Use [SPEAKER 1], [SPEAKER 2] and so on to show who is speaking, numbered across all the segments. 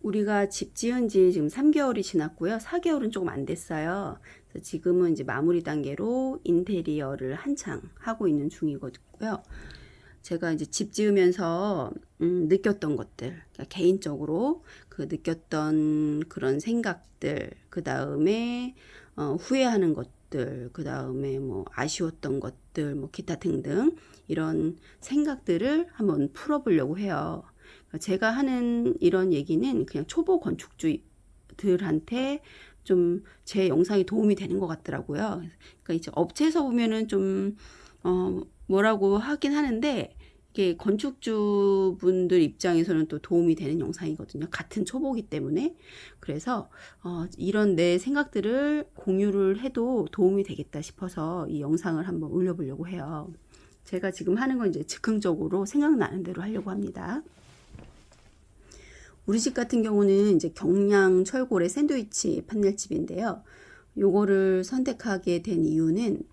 [SPEAKER 1] 우리가 집 지은 지 지금 3개월이 지났고요. 4개월은 조금 안 됐어요. 그래서 지금은 이제 마무리 단계로 인테리어를 한창 하고 있는 중이고요. 제가 이제 집 지으면서 느꼈던 것들, 그러니까 개인적으로 그 느꼈던 그런 생각들, 그 다음에 후회하는 것들, 그 다음에 뭐 아쉬웠던 것들, 뭐 기타 등등 이런 생각들을 한번 풀어보려고 해요. 제가 하는 이런 얘기는 그냥 초보 건축주들한테 좀 제 영상이 도움이 되는 것 같더라고요. 그러니까 이제 업체에서 보면은 좀 뭐라고 하긴 하는데 이게 건축주분들 입장에서는 또 도움이 되는 영상이거든요. 같은 초보기 때문에. 그래서 이런 내 생각들을 공유를 해도 도움이 되겠다 싶어서 이 영상을 한번 올려보려고 해요. 제가 지금 하는 건 이제 즉흥적으로 생각나는 대로 하려고 합니다. 우리 집 같은 경우는 이제 경량 철골의 샌드위치 판넬집인데요. 요거를 선택하게 된 이유는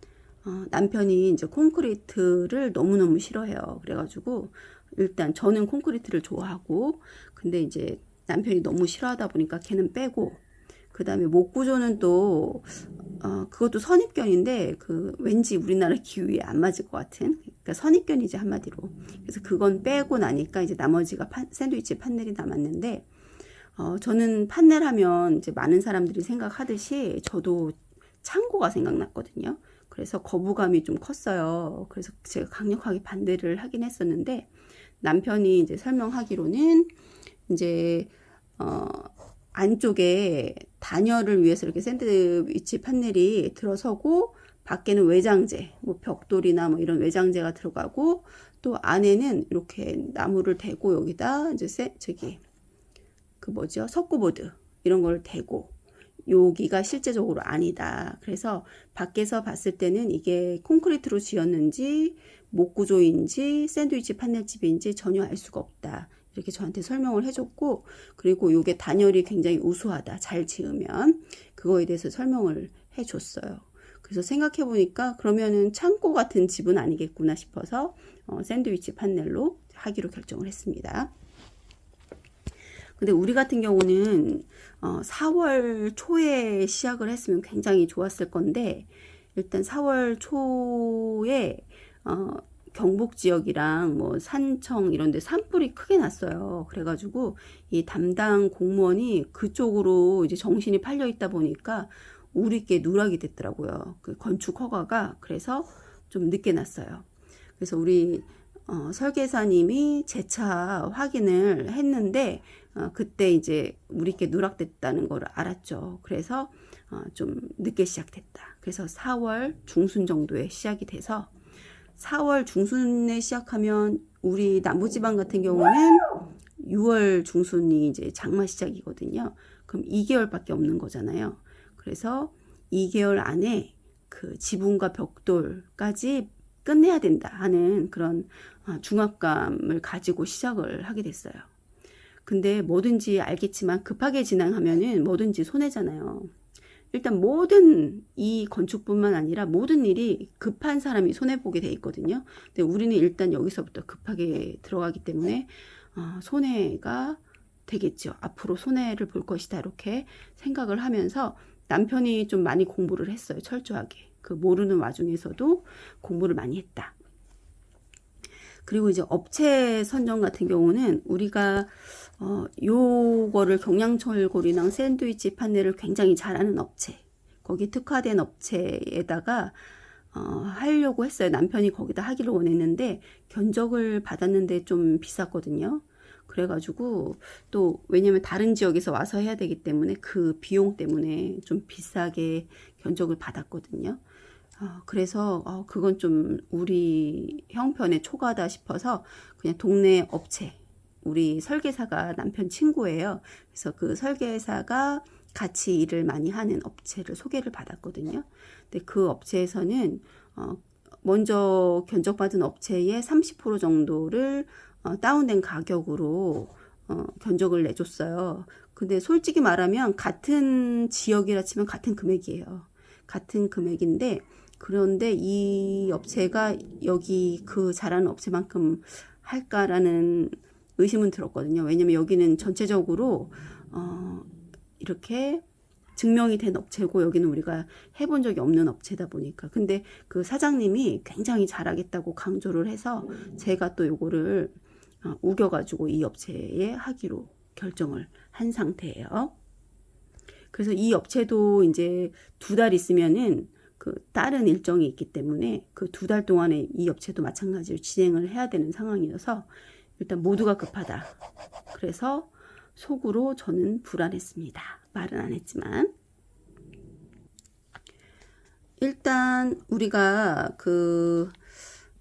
[SPEAKER 1] 남편이 이제 콘크리트를 너무너무 싫어해요. 그래가지고 일단 저는 콘크리트를 좋아하고 근데 이제 남편이 너무 싫어하다 보니까 걔는 빼고 그 다음에 목 구조는 또 그것도 선입견인데 그 왠지 우리나라 기후에 안 맞을 것 같은 그러니까 선입견이지 한마디로. 그래서 그건 빼고 나니까 이제 나머지가 샌드위치 판넬이 남았는데 저는 판넬 하면 이제 많은 사람들이 생각하듯이 저도 창고가 생각났거든요. 그래서 거부감이 좀 컸어요. 그래서 제가 강력하게 반대를 하긴 했었는데 남편이 이제 설명하기로는 이제 안쪽에 단열을 위해서 이렇게 샌드위치 판넬이 들어서고 밖에는 외장재, 뭐 벽돌이나 뭐 이런 외장재가 들어가고 또 안에는 이렇게 나무를 대고 여기다 이제 그 뭐죠? 석고보드 이런 걸 대고 여기가 실제적으로 아니다. 그래서 밖에서 봤을 때는 이게 콘크리트로 지었는지 목구조인지 샌드위치 판넬집인지 전혀 알 수가 없다. 이렇게 저한테 설명을 해줬고 그리고 이게 단열이 굉장히 우수하다. 잘 지으면 그거에 대해서 설명을 해줬어요. 그래서 생각해 보니까 그러면은 창고 같은 집은 아니겠구나 싶어서 샌드위치 판넬로 하기로 결정을 했습니다. 근데 우리 같은 경우는 4월 초에 시작을 했으면 굉장히 좋았을 건데 일단 4월 초에 경북 지역이랑 뭐 산청 이런 데 산불이 크게 났어요. 그래가지고 이 담당 공무원이 그쪽으로 이제 정신이 팔려 있다 보니까 우리께 누락이 됐더라고요. 그 건축 허가가 그래서 좀 늦게 났어요. 그래서 우리 설계사님이 재차 확인을 했는데 그때 이제 우리께 누락됐다는 걸 알았죠. 그래서 좀 늦게 시작됐다. 그래서 4월 중순 정도에 시작이 돼서 4월 중순에 시작하면 우리 남부지방 같은 경우는 6월 중순이 이제 장마 시작이거든요. 그럼 2개월밖에 없는 거잖아요. 그래서 2개월 안에 그 지붕과 벽돌까지 끝내야 된다 하는 그런 중압감을 가지고 시작을 하게 됐어요. 근데 뭐든지 알겠지만 급하게 진행하면은 뭐든지 손해잖아요. 일단 모든 이 건축뿐만 아니라 모든 일이 급한 사람이 손해보게 돼 있거든요. 근데 우리는 일단 여기서부터 급하게 들어가기 때문에 손해가 되겠죠. 앞으로 손해를 볼 것이다 이렇게 생각을 하면서 남편이 좀 많이 공부를 했어요. 철저하게. 그 모르는 와중에서도 공부를 많이 했다. 그리고 이제 업체 선정 같은 경우는 우리가 요거를 경량철골이랑 샌드위치 판넬을 굉장히 잘하는 업체, 거기 특화된 업체에다가 하려고 했어요. 남편이 거기다 하기를 원했는데 견적을 받았는데 좀 비쌌거든요. 그래가지고 또 왜냐면 다른 지역에서 와서 해야 되기 때문에 그 비용 때문에 좀 비싸게 견적을 받았거든요. 그래서 그건 좀 우리 형편에 초과하다 싶어서 그냥 동네 업체, 우리 설계사가 남편 친구예요. 그래서 그 설계사가 같이 일을 많이 하는 업체를 소개를 받았거든요. 근데 그 업체에서는 먼저 견적받은 업체의 30% 정도를 다운된 가격으로 견적을 내줬어요. 근데 솔직히 말하면 같은 지역이라 치면 같은 금액이에요. 같은 금액인데 그런데 이 업체가 여기 그 잘하는 업체만큼 할까라는 의심은 들었거든요. 왜냐면 여기는 전체적으로 이렇게 증명이 된 업체고 여기는 우리가 해본 적이 없는 업체다 보니까 근데 그 사장님이 굉장히 잘하겠다고 강조를 해서 제가 또 요거를 우겨가지고 이 업체에 하기로 결정을 한 상태예요. 그래서 이 업체도 이제 2달 있으면은 그 다른 일정이 있기 때문에 그 2달 동안에 이 업체도 마찬가지로 진행을 해야 되는 상황이어서 일단 모두가 급하다. 그래서 속으로 저는 불안했습니다. 말은 안 했지만. 일단 우리가 그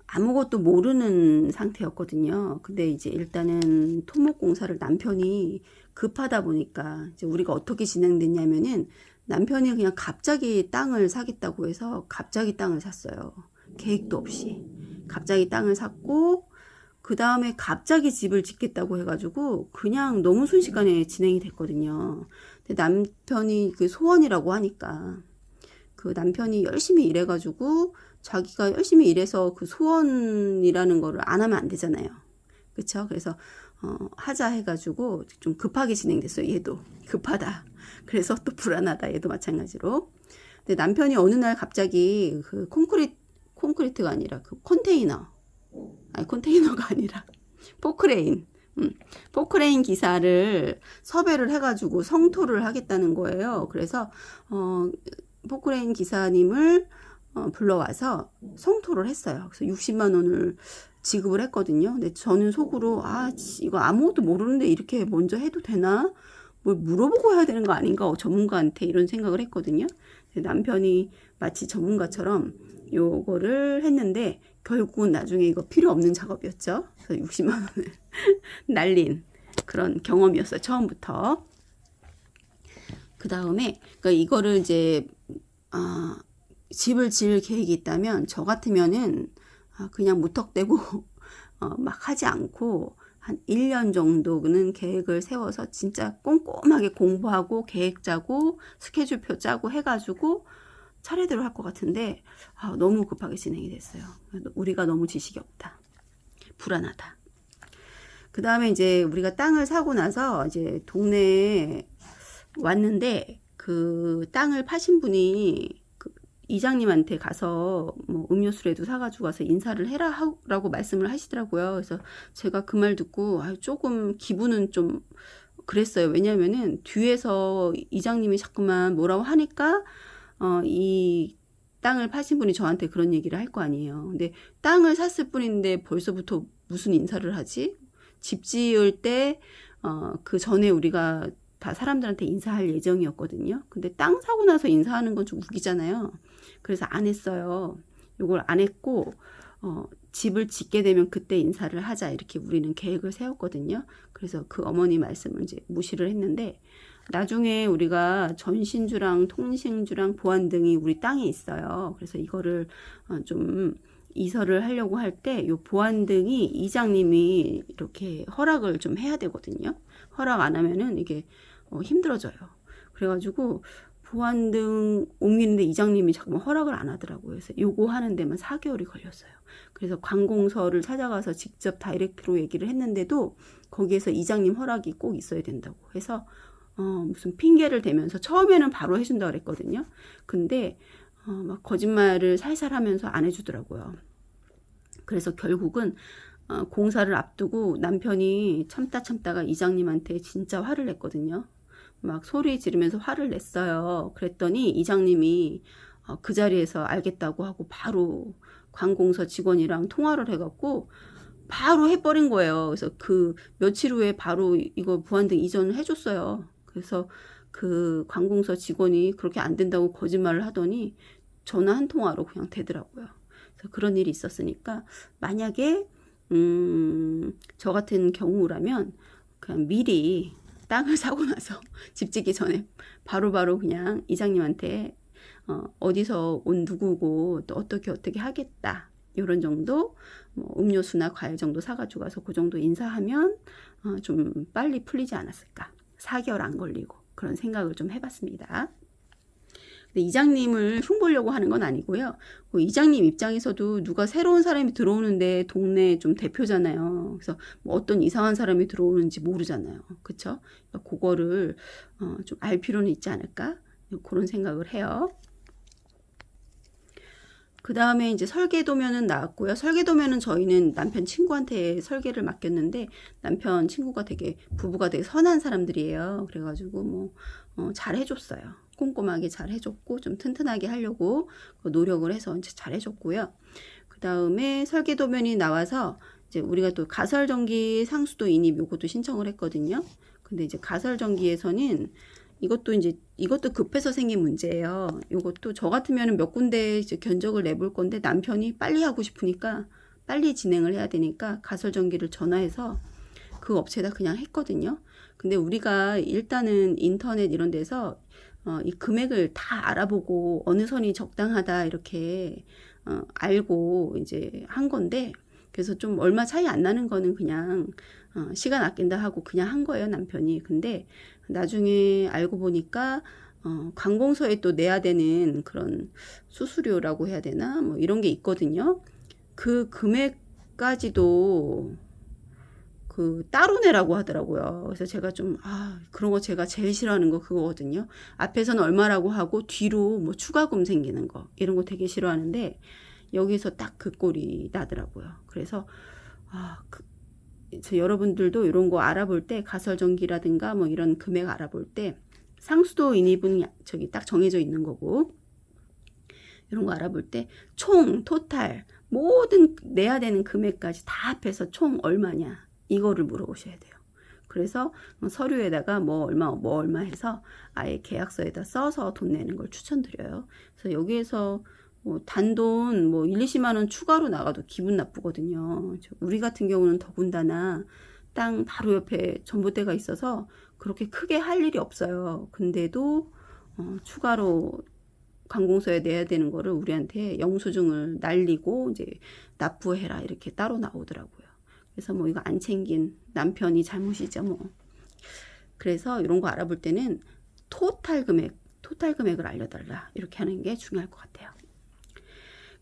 [SPEAKER 1] 아무것도 모르는 상태였거든요. 근데 이제 일단은 토목공사를 남편이 급하다 보니까 이제 우리가 어떻게 진행됐냐면은 남편이 그냥 갑자기 땅을 사겠다고 해서 갑자기 땅을 샀어요. 계획도 없이. 갑자기 땅을 샀고 그 다음에 갑자기 집을 짓겠다고 해가지고 그냥 너무 순식간에 진행이 됐거든요. 근데 남편이 그 소원이라고 하니까 그 남편이 열심히 일해가지고 자기가 열심히 일해서 그 소원이라는 거를 안 하면 안 되잖아요. 그쵸? 그래서 하자 해가지고 좀 급하게 진행됐어요. 얘도 급하다. 그래서 또 불안하다. 얘도 마찬가지로. 근데 남편이 어느 날 갑자기 그 콘크리트가 아니라 그 컨테이너가 아니라 포크레인 기사를 섭외를 해가지고 성토를 하겠다는 거예요. 그래서 포크레인 기사님을 불러와서 성토를 했어요. 그래서 60만 원을 지급을 했거든요. 근데 저는 속으로 이거 아무것도 모르는데 이렇게 먼저 해도 되나? 뭘 물어보고 해야 되는 거 아닌가? 전문가한테 이런 생각을 했거든요. 남편이 마치 전문가처럼 요거를 했는데 결국은 나중에 이거 필요 없는 작업이었죠. 그래서 60만 원을 날린 그런 경험이었어요. 처음부터. 그 다음에 그러니까 이거를 이제 집을 지을 계획이 있다면 저 같으면은 그냥 무턱대고 막 하지 않고 한 1년 정도는 계획을 세워서 진짜 꼼꼼하게 공부하고 계획 짜고 스케줄표 짜고 해가지고 차례대로 할 것 같은데 너무 급하게 진행이 됐어요. 우리가 너무 지식이 없다. 불안하다. 그 다음에 이제 우리가 땅을 사고 나서 이제 동네에 왔는데 그 땅을 파신 분이 그 이장님한테 가서 뭐 음료수라도 사가지고 가서 인사를 해라라고 말씀을 하시더라고요. 그래서 제가 그 말 듣고 조금 기분은 좀 그랬어요. 왜냐면은 뒤에서 이장님이 자꾸만 뭐라고 하니까 이 땅을 파신 분이 저한테 그런 얘기를 할 거 아니에요. 근데 땅을 샀을 뿐인데 벌써부터 무슨 인사를 하지? 집 지을 때 그 전에 우리가 다 사람들한테 인사할 예정이었거든요. 근데 땅 사고 나서 인사하는 건 좀 웃기잖아요. 그래서 안 했어요. 요걸 안 했고 집을 짓게 되면 그때 인사를 하자 이렇게 우리는 계획을 세웠거든요. 그래서 그 어머니 말씀을 이제 무시를 했는데 나중에 우리가 전신주랑 통신주랑 보안등이 우리 땅에 있어요. 그래서 이거를 좀 이설을 하려고 할 때 요 보안등이 이장님이 이렇게 허락을 좀 해야 되거든요. 허락 안 하면은 이게 힘들어져요. 그래가지고 보안등 옮기는데 이장님이 잠깐만 허락을 안 하더라고요. 그래서 요거 하는 데만 4개월이 걸렸어요. 그래서 관공서를 찾아가서 직접 다이렉트로 얘기를 했는데도 거기에서 이장님 허락이 꼭 있어야 된다고 해서 무슨 핑계를 대면서 처음에는 바로 해준다고 그랬거든요. 근데 막 거짓말을 살살 하면서 안 해주더라고요. 그래서 결국은 공사를 앞두고 남편이 참다가 이장님한테 진짜 화를 냈거든요. 막 소리 지르면서 화를 냈어요. 그랬더니 이장님이 그 자리에서 알겠다고 하고 바로 관공서 직원이랑 통화를 해갖고 바로 해버린 거예요. 그래서 그 며칠 후에 바로 이거 보안등 이전을 해줬어요. 그래서 그 관공서 직원이 그렇게 안 된다고 거짓말을 하더니 전화 한 통화로 그냥 되더라고요. 그래서 그런 일이 있었으니까 만약에 저 같은 경우라면 그냥 미리 땅을 사고 나서 집 짓기 전에 바로바로 그냥 이장님한테 어디서 온 누구고 또 어떻게 하겠다 이런 정도 뭐 음료수나 과일 정도 사가지고 가서 그 정도 인사하면 좀 빨리 풀리지 않았을까. 4개월 안 걸리고 그런 생각을 좀 해봤습니다. 근데 이장님을 흉보려고 하는 건 아니고요. 그 이장님 입장에서도 누가 새로운 사람이 들어오는데 동네 좀 대표잖아요. 그래서 뭐 어떤 이상한 사람이 들어오는지 모르잖아요. 그쵸? 그러니까 그거를 좀 알 필요는 있지 않을까? 그런 생각을 해요. 그 다음에 이제 설계도면은 나왔고요. 설계도면은 저희는 남편 친구한테 설계를 맡겼는데 남편 친구가 부부가 되게 선한 사람들이에요. 그래가지고 잘 해줬어요. 꼼꼼하게 잘 해줬고 좀 튼튼하게 하려고 노력을 해서 이제 잘 해줬고요. 그 다음에 설계도면이 나와서 이제 우리가 또 가설전기 상수도 인입 요것도 신청을 했거든요. 근데 이제 가설전기에서는 이것도 급해서 생긴 문제예요. 이것도 저 같으면 몇 군데 이제 견적을 내볼 건데 남편이 빨리 하고 싶으니까 빨리 진행을 해야 되니까 가설전기를 전화해서 그 업체에다 그냥 했거든요. 근데 우리가 일단은 인터넷 이런 데서 이 금액을 다 알아보고 어느 선이 적당하다 이렇게 알고 이제 한 건데 그래서 좀 얼마 차이 안 나는 거는 그냥 시간 아낀다 하고 그냥 한 거예요, 남편이. 근데 나중에 알고 보니까 관공서에 또 내야 되는 그런 수수료라고 해야 되나? 뭐 이런 게 있거든요. 그 금액까지도 따로 내라고 하더라고요. 그래서 제가 그런 거 제가 제일 싫어하는 거 그거거든요. 앞에서는 얼마라고 하고 뒤로 뭐 추가금 생기는 거 이런 거 되게 싫어하는데 여기서 딱 그 꼴이 나더라고요. 그래서 여러분들도 이런 거 알아볼 때 가설전기라든가 뭐 이런 금액 알아볼 때 상수도 인입은 딱 정해져 있는 거고 이런 거 알아볼 때 총 토탈 모든 내야 되는 금액까지 다 합해서 총 얼마냐 이거를 물어보셔야 돼요. 그래서 서류에다가 뭐 얼마 해서 아예 계약서에다 써서 돈 내는 걸 추천드려요. 그래서 여기에서 단돈 1, 20만 원 추가로 나가도 기분 나쁘거든요. 우리 같은 경우는 더군다나 땅 바로 옆에 전봇대가 있어서 그렇게 크게 할 일이 없어요. 근데도 추가로 관공서에 내야 되는 거를 우리한테 영수증을 날리고 이제 납부해라 이렇게 따로 나오더라고요. 그래서 이거 안 챙긴 남편이 잘못이죠, 뭐. 그래서 이런 거 알아볼 때는 토탈 금액을 알려달라 이렇게 하는 게 중요할 것 같아요.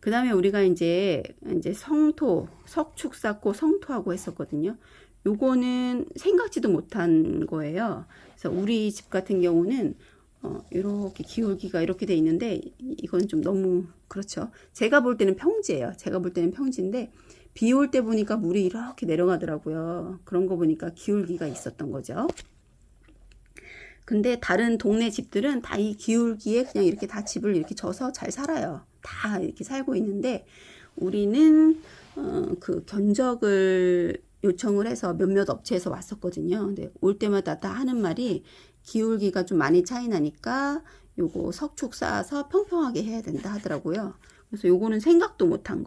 [SPEAKER 1] 그 다음에 우리가 이제 석축 쌓고 성토하고 했었거든요. 요거는 생각지도 못한 거예요. 그래서 우리 집 같은 경우는 이렇게 기울기가 이렇게 돼 있는데 이건 좀 너무 그렇죠. 제가 볼 때는 평지예요. 제가 볼 때는 평지인데 비 올 때 보니까 물이 이렇게 내려가더라고요. 그런 거 보니까 기울기가 있었던 거죠. 근데 다른 동네 집들은 다 이 기울기에 그냥 이렇게 다 집을 이렇게 져서 잘 살아요. 다 이렇게 살고 있는데 우리는 그 견적을 요청을 해서 몇몇 업체에서 왔었거든요. 근데 올 때마다 다 하는 말이 기울기가 좀 많이 차이 나니까 요거 석축 쌓아서 평평하게 해야 된다 하더라고요. 그래서 요거는 생각도 못한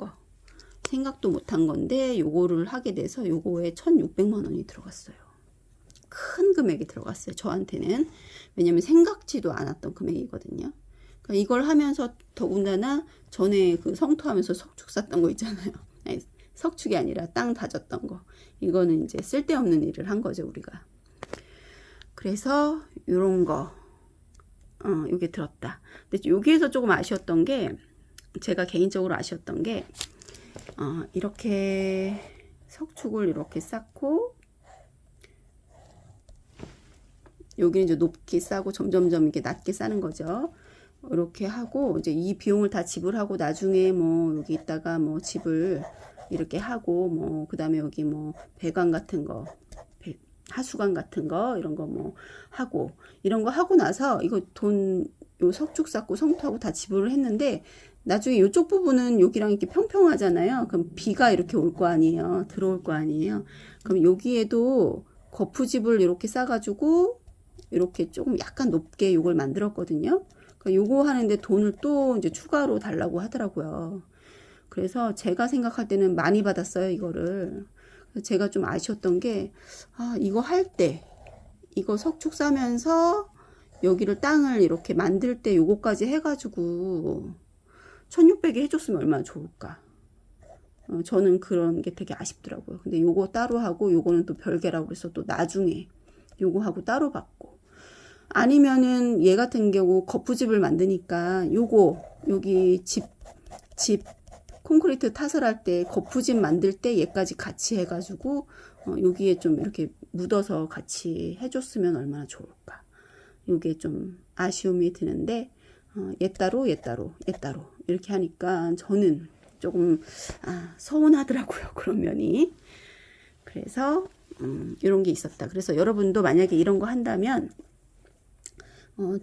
[SPEAKER 1] 건데 요거를 하게 돼서 요거에 1,600만 원이 들어갔어요. 큰 금액이 들어갔어요. 저한테는. 왜냐면 생각지도 않았던 금액이거든요. 그러니까 이걸 하면서 더군다나 전에 그 성토하면서 석축 쌌던 거 있잖아요. 아니, 석축이 아니라 땅 다졌던 거. 이거는 이제 쓸데없는 일을 한 거죠, 우리가. 그래서 요런 거 요게 들었다. 근데 여기에서 조금 아쉬웠던 게 제가 개인적으로 아쉬웠던 게 이렇게 석축을 이렇게 쌓고 여기는 이제 높게 싸고 점점점 이렇게 낮게 싸는 거죠. 이렇게 하고 이제 이 비용을 다 지불하고 나중에 여기 있다가 집을 이렇게 하고 그다음에 여기 배관 같은 거 하수관 같은 거 이런 거 하고 이런 거 하고 나서 이거 요 석축 쌓고 성토하고 다 지불을 했는데 나중에 이쪽 부분은 여기랑 이렇게 평평하잖아요. 그럼 비가 이렇게 올 거 아니에요. 들어올 거 아니에요. 그럼 여기에도 거푸집을 이렇게 싸가지고 이렇게 조금 약간 높게 요걸 만들었거든요. 그러니까 요거 하는데 돈을 또 이제 추가로 달라고 하더라고요. 그래서 제가 생각할 때는 많이 받았어요, 이거를. 제가 좀 아쉬웠던 게, 이거 할 때, 이거 석축 싸면서 여기를 땅을 이렇게 만들 때 요거까지 해가지고 1,600에 해줬으면 얼마나 좋을까. 저는 그런 게 되게 아쉽더라고요. 근데 요거 따로 하고 요거는 또 별개라고 그래서 또 나중에 요거 하고 따로 받고 아니면은 얘 같은 경우 거푸집을 만드니까 요거 여기 집 콘크리트 타설할 때 거푸집 만들 때 얘까지 같이 해가지고 여기에 좀 이렇게 묻어서 같이 해줬으면 얼마나 좋을까. 요게 좀 아쉬움이 드는데 얘 따로 이렇게 하니까 저는 조금 서운하더라고요. 그런 면이. 그래서 이런 게 있었다. 그래서 여러분도 만약에 이런 거 한다면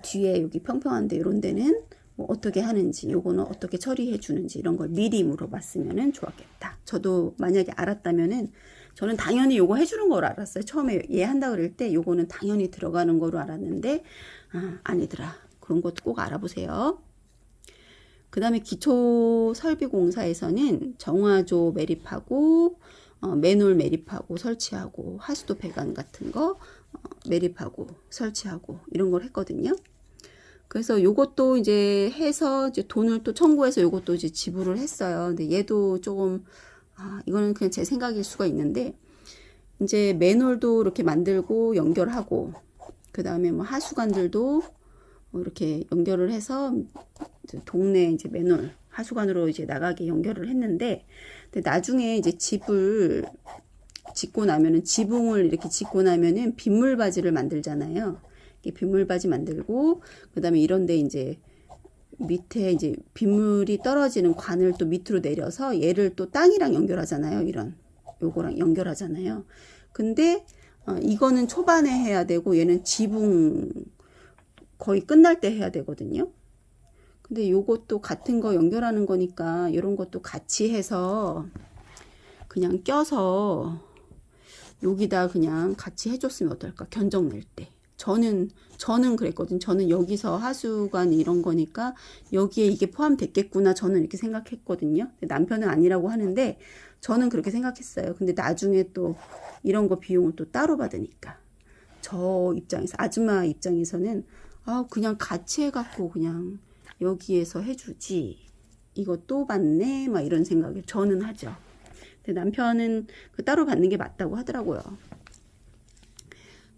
[SPEAKER 1] 뒤에 여기 평평한데 이런 데는 뭐 어떻게 하는지 요거는 어떻게 처리해 주는지 이런 걸 미리 물어봤으면 좋았겠다. 저도 만약에 알았다면은 저는 당연히 요거 해주는 거로 알았어요. 처음에 얘 한다 그럴 때 요거는 당연히 들어가는 거로 알았는데 아니더라. 그런 것도 꼭 알아보세요. 그 다음에 기초설비공사에서는 정화조 매립하고 맨홀 매립하고 설치하고 하수도 배관 같은 거 매립하고 설치하고 이런 걸 했거든요. 그래서 요것도 이제 해서 이제 돈을 또 청구해서 요것도 이제 지불을 했어요. 근데 얘도 조금 이거는 그냥 제 생각일 수가 있는데 이제 맨홀도 이렇게 만들고 연결하고 그 다음에 뭐 하수관들도 이렇게 연결을 해서 동네 이제 맨홀 하수관으로 이제 나가게 연결을 했는데 근데 나중에 이제 집을 짓고 나면은 지붕을 이렇게 짓고 나면은 빗물바지를 만들잖아요. 빗물바지 만들고 그다음에 이런데 이제 밑에 이제 빗물이 떨어지는 관을 또 밑으로 내려서 얘를 또 땅이랑 연결하잖아요. 이런 요거랑 연결하잖아요. 근데 이거는 초반에 해야 되고 얘는 지붕 거의 끝날 때 해야 되거든요. 근데 요것도 같은 거 연결하는 거니까 이런 것도 같이 해서 그냥 껴서 여기다 그냥 같이 해줬으면 어떨까? 견적 낼 때. 저는 그랬거든. 저는 여기서 하수관 이런 거니까 여기에 이게 포함됐겠구나. 저는 이렇게 생각했거든요. 남편은 아니라고 하는데 저는 그렇게 생각했어요. 근데 나중에 또 이런 거 비용을 또 따로 받으니까 저 입장에서 아줌마 입장에서는 그냥 같이 해갖고 그냥 여기에서 해주지 이거 또 받네 막 이런 생각을 저는 하죠. 근데 남편은 그 따로 받는 게 맞다고 하더라고요.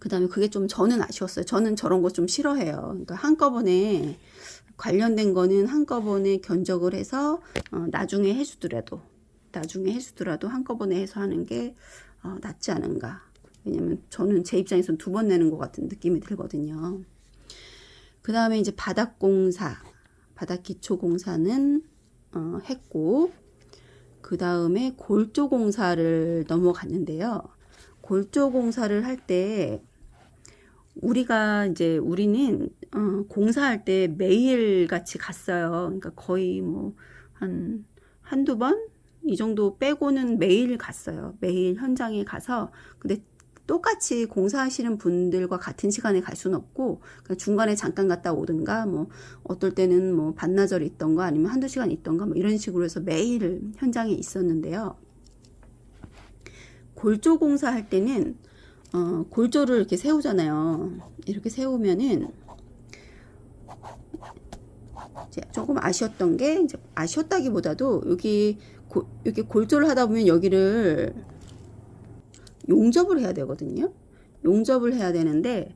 [SPEAKER 1] 그 다음에 그게 좀 저는 아쉬웠어요. 저는 저런 거 좀 싫어해요. 그러니까 한꺼번에 관련된 거는 한꺼번에 견적을 해서 나중에 해주더라도 한꺼번에 해서 하는 게 낫지 않은가. 왜냐면 저는 제 입장에서는 두 번 내는 것 같은 느낌이 들거든요. 그 다음에 이제 바닥공사, 바닥기초공사는 했고 그 다음에 골조공사를 넘어갔는데요. 골조공사를 할 때 우리는 공사할 때 매일 같이 갔어요. 그러니까 거의 뭐 한두 번 이 정도 빼고는 매일 갔어요. 매일 현장에 가서 근데 똑같이 공사하시는 분들과 같은 시간에 갈 수는 없고 중간에 잠깐 갔다 오든가 뭐 어떨 때는 뭐 반나절 있던가 아니면 한두 시간 있던가 뭐 이런 식으로 해서 매일 현장에 있었는데요. 골조 공사할 때는 골조를 이렇게 세우잖아요. 이렇게 세우면은 이제 조금 아쉬웠던 게 이제 아쉬웠다기보다도 이렇게 골조를 하다 보면 여기를 용접을 해야 되거든요. 용접을 해야 되는데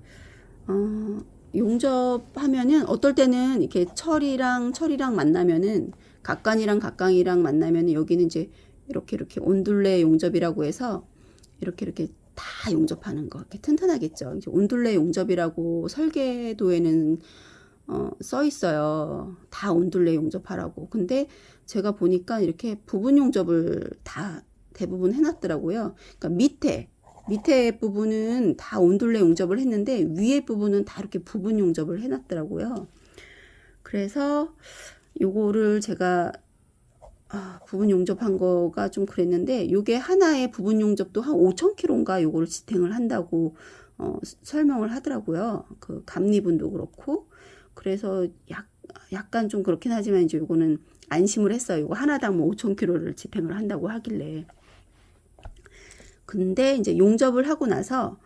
[SPEAKER 1] 용접하면은 어떨 때는 이렇게 철이랑 만나면은 각간이랑 만나면은 여기는 이제 이렇게 온둘레 용접이라고 해서 이렇게 다 용접하는 거. 이렇게 튼튼하겠죠. 이제 온둘레 용접이라고 설계도에는 써 있어요. 다 온둘레 용접하라고. 근데 제가 보니까 이렇게 부분 용접을 다 대부분 해놨더라고요. 그러니까 밑에 부분은 다 온둘레 용접을 했는데 위에 부분은 다 이렇게 부분 용접을 해놨더라고요. 그래서 요거를 제가 부분 용접한 거가 좀 그랬는데 요게 하나의 부분 용접도 한 5,000kg인가 요거를 지탱을 한다고 설명을 하더라고요. 그 감리분도 그렇고 그래서 약간 좀 그렇긴 하지만 이제 요거는 안심을 했어요. 이거 하나당 뭐 5,000kg를 집행을 한다고 하길래. 근데 이제 용접을 하고 나서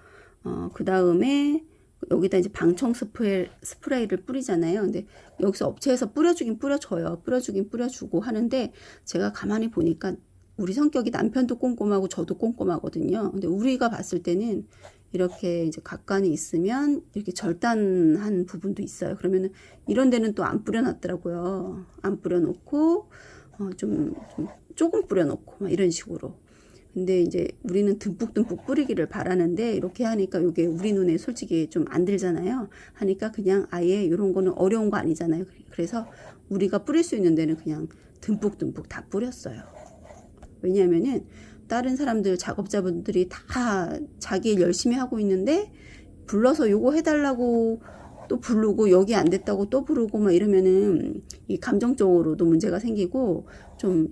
[SPEAKER 1] 그 다음에 여기다 이제 방청 스프레이를 뿌리잖아요. 근데 여기서 업체에서 뿌려주긴 뿌려주고 하는데 제가 가만히 보니까 우리 성격이 남편도 꼼꼼하고 저도 꼼꼼하거든요. 근데 우리가 봤을 때는 이렇게 이제 각관이 있으면 이렇게 절단한 부분도 있어요. 그러면은 이런 데는 또 안 뿌려놨더라고요. 안 뿌려놓고 좀 조금 뿌려놓고 막 이런 식으로. 근데 이제 우리는 듬뿍듬뿍 뿌리기를 바라는데 이렇게 하니까 이게 우리 눈에 솔직히 좀 안 들잖아요. 하니까 그냥 아예 이런 거는 어려운 거 아니잖아요. 그래서 우리가 뿌릴 수 있는 데는 그냥 듬뿍듬뿍 다 뿌렸어요. 왜냐하면은 다른 사람들 작업자분들이 다 자기 일 열심히 하고 있는데 불러서 요거 해달라고 또 부르고 여기 안 됐다고 또 부르고 막 이러면은 이 감정적으로도 문제가 생기고 좀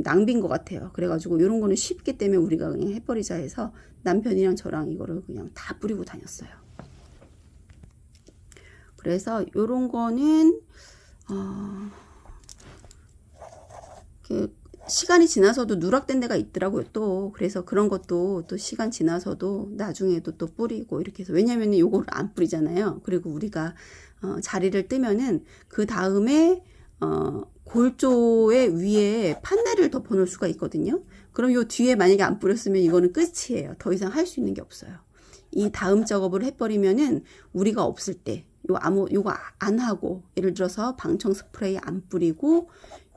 [SPEAKER 1] 낭비인 것 같아요. 그래가지고 이런 거는 쉽기 때문에 우리가 그냥 해버리자 해서 남편이랑 저랑 이거를 그냥 다 뿌리고 다녔어요. 그래서 요런 거는 시간이 지나서도 누락된 데가 있더라고요. 또 그래서 그런 것도 또 시간 지나서도 나중에도 또 뿌리고 이렇게 해서 왜냐면 요거를 안 뿌리잖아요. 그리고 우리가 자리를 뜨면은 그 다음에 골조의 위에 판넬을 덮어 놓을 수가 있거든요. 그럼 요 뒤에 만약에 안 뿌렸으면 이거는 끝이에요. 더 이상 할 수 있는 게 없어요. 이 다음 작업을 해버리면은 우리가 없을 때 요거 안 하고 예를 들어서 방청 스프레이 안 뿌리고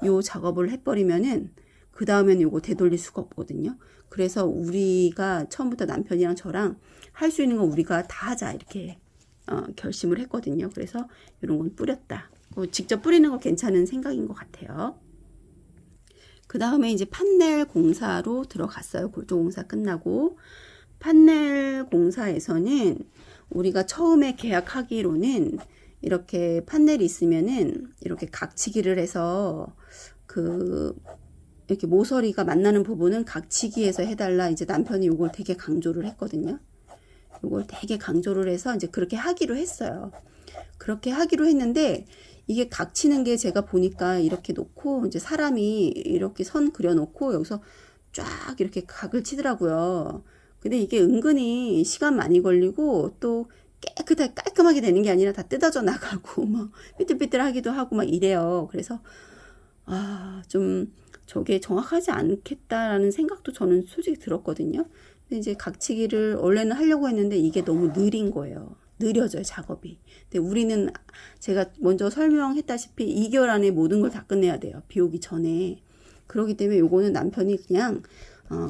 [SPEAKER 1] 요 작업을 해버리면은 그 다음에는 요거 되돌릴 수가 없거든요. 그래서 우리가 처음부터 남편이랑 저랑 할 수 있는 건 우리가 다 하자 이렇게 결심을 했거든요. 그래서 이런 건 뿌렸다. 직접 뿌리는 거 괜찮은 생각인 것 같아요. 그 다음에 이제 판넬 공사로 들어갔어요. 골조 공사 끝나고 판넬 공사에서는 우리가 처음에 계약하기로는 이렇게 판넬이 있으면은 이렇게 각치기를 해서 이렇게 모서리가 만나는 부분은 각치기해서 해달라. 이제 남편이 요걸 되게 강조를 했거든요. 요걸 되게 강조를 해서 이제 그렇게 하기로 했어요. 그렇게 하기로 했는데 이게 각치는 게 제가 보니까 이렇게 놓고 이제 사람이 이렇게 선 그려 놓고 여기서 쫙 이렇게 각을 치더라고요. 근데 이게 은근히 시간 많이 걸리고 또 깨끗하게 깔끔하게 되는 게 아니라 다 뜯어져 나가고 막 삐뚤삐뚤하기도 하고 막 이래요. 그래서 좀 저게 정확하지 않겠다라는 생각도 저는 솔직히 들었거든요. 근데 이제 각치기를 원래는 하려고 했는데 이게 너무 느린 거예요. 느려져요, 작업이. 근데 우리는 제가 먼저 설명했다시피 2개월 안에 모든 걸 다 끝내야 돼요. 비 오기 전에. 그렇기 때문에 요거는 남편이 그냥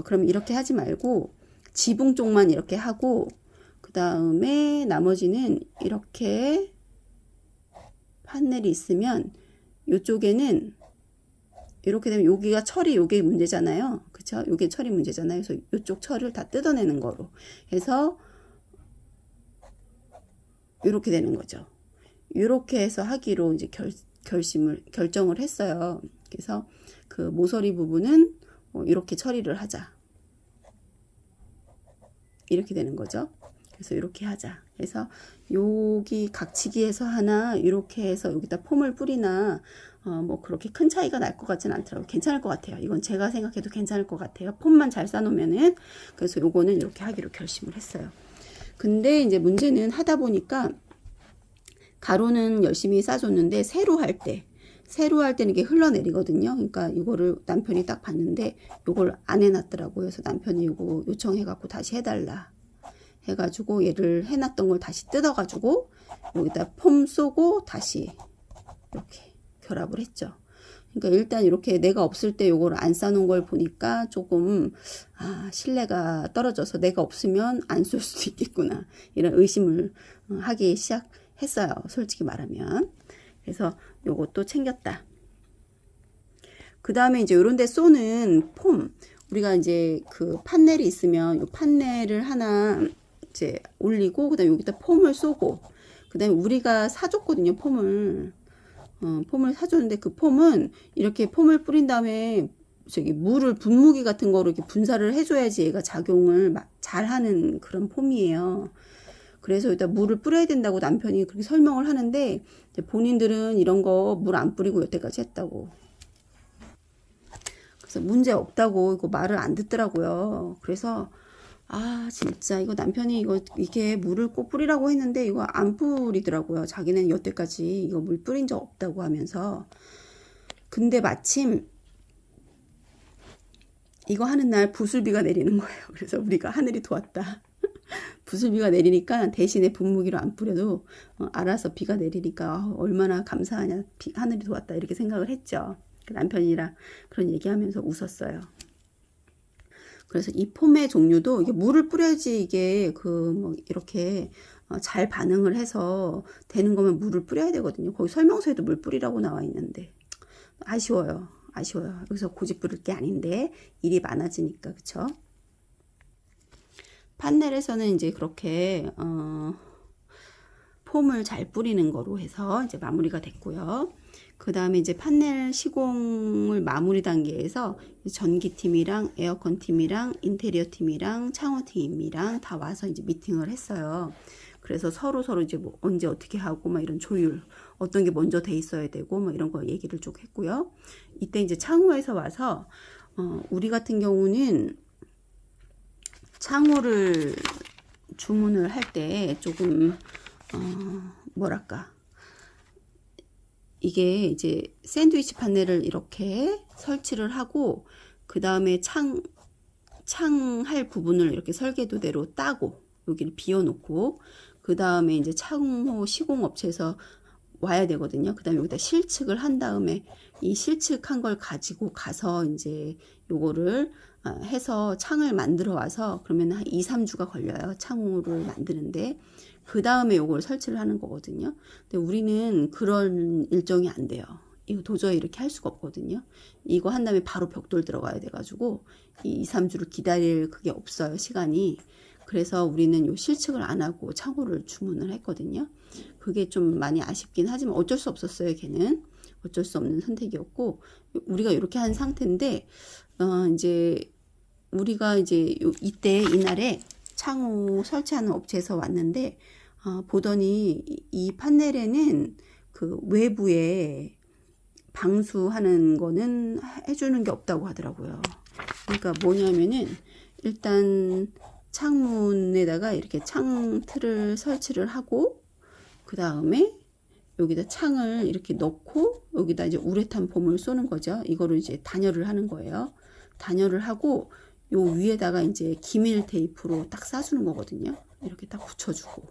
[SPEAKER 1] 그럼 이렇게 하지 말고 지붕 쪽만 이렇게 하고 그 다음에 나머지는 이렇게 판넬이 있으면 이쪽에는 이렇게 되면 여기가 철이 요게 문제잖아요. 그쵸? 요게 철이 문제잖아요. 그래서 이쪽 철을 다 뜯어내는 거로 해서 이렇게 되는 거죠. 이렇게 해서 하기로 이제 결정을 했어요. 그래서 그 모서리 부분은 이렇게 처리를 하자. 이렇게 되는 거죠. 그래서 이렇게 하자. 그래서 여기 각치기해서 하나 이렇게 해서 여기다 폼을 뿌리나 뭐 그렇게 큰 차이가 날 것 같지는 않더라고요. 괜찮을 것 같아요. 이건 제가 생각해도 괜찮을 것 같아요. 폼만 잘 싸놓으면은. 그래서 요거는 이렇게 하기로 결심을 했어요. 근데 이제 문제는 하다 보니까 가루는 열심히 싸줬는데 세로 할 때는 이게 흘러내리거든요. 그러니까 이거를 남편이 딱 봤는데 이걸 안 해놨더라고요. 그래서 남편이 이거 요청해갖고 다시 해달라 해가지고 얘를 해놨던 걸 다시 뜯어가지고 여기다 폼 쏘고 다시 이렇게 결합을 했죠. 그러니까 일단 이렇게 내가 없을 때 요걸 안 싸놓은 걸 보니까 조금 신뢰가 떨어져서 내가 없으면 안 쏠 수도 있겠구나 이런 의심을 하기 시작했어요. 솔직히 말하면. 그래서 요것도 챙겼다. 그 다음에 이제 요런 데 쏘는 폼 우리가 이제 그 판넬이 있으면 요 판넬을 하나 이제 올리고 그다음에 여기다 폼을 쏘고 그다음에 우리가 사줬거든요. 폼을 사줬는데 그 폼은 이렇게 폼을 뿌린 다음에 저기 물을 분무기 같은 거로 이렇게 분사를 해줘야지 얘가 작용을 잘 하는 그런 폼이에요. 그래서 여기다 물을 뿌려야 된다고 남편이 그렇게 설명을 하는데 본인들은 이런 거 물 안 뿌리고 여태까지 했다고. 그래서 문제 없다고 이거 말을 안 듣더라고요. 그래서 진짜 이거 남편이 이게 물을 꼭 뿌리라고 했는데 이거 안 뿌리더라고요. 자기는 여태까지 이거 물 뿌린 적 없다고 하면서. 근데 마침 이거 하는 날 부슬비가 내리는 거예요. 그래서 우리가 하늘이 도왔다. 부슬비가 내리니까 대신에 분무기로 안 뿌려도 알아서 비가 내리니까 얼마나 감사하냐, 하늘이 도왔다 이렇게 생각을 했죠. 그 남편이랑 그런 얘기하면서 웃었어요. 그래서 이 폼의 종류도 이게 물을 뿌려야지 이게 그 뭐 이렇게 잘 반응을 해서 되는 거면 물을 뿌려야 되거든요. 거기 설명서에도 물 뿌리라고 나와 있는데 아쉬워요. 여기서 고집 부릴 게 아닌데 일이 많아지니까 그쵸? 판넬에서는 이제 그렇게 폼을 잘 뿌리는 거로 해서 이제 마무리가 됐고요. 그 다음에 이제 판넬 시공을 마무리 단계에서 전기팀이랑 에어컨 팀이랑 인테리어 팀이랑 창호 팀이랑 다 와서 이제 미팅을 했어요. 그래서 서로 이제 뭐 언제 어떻게 하고 막 이런 조율, 어떤 게 먼저 돼 있어야 되고 뭐 이런 거 얘기를 쭉 했고요. 이때 이제 창호에서 와서 우리 같은 경우는 창호를 주문을 할 때 조금 뭐랄까, 이게 이제 샌드위치 판넬을 이렇게 설치를 하고 그 다음에 창할 부분을 이렇게 설계도대로 따고 여기를 비워놓고 그 다음에 이제 창호 시공업체에서 와야 되거든요. 그 다음에 여기다 실측을 한 다음에 이 실측한 걸 가지고 가서 이제 요거를 해서 창을 만들어 와서 그러면 한 2~3주가 걸려요. 창호를 만드는데 그 다음에 요걸 설치를 하는 거거든요. 근데 우리는 그런 일정이 안 돼요. 이거 도저히 이렇게 할 수가 없거든요. 이거 한 다음에 바로 벽돌 들어가야 돼가지고 이 2~3주를 기다릴 그게 없어요. 시간이. 그래서 우리는 요 실측을 안 하고 창호를 주문을 했거든요. 그게 좀 많이 아쉽긴 하지만 어쩔 수 없었어요. 걔는 어쩔 수 없는 선택이었고 우리가 이렇게 한 상태인데 이제 우리가 이제 이때 이날에 창호 설치하는 업체에서 왔는데 보더니 이 판넬에는 그 외부에 방수하는 거는 해주는 게 없다고 하더라고요. 그러니까 뭐냐면은 일단 창문에다가 이렇게 창틀을 설치를 하고 그 다음에 여기다 창을 이렇게 넣고 여기다 이제 우레탄 폼을 쏘는 거죠. 이거를 이제 단열을 하는 거예요. 단열을 하고 요 위에다가 이제 기밀 테이프로 딱 싸주는 거거든요. 이렇게 딱 붙여주고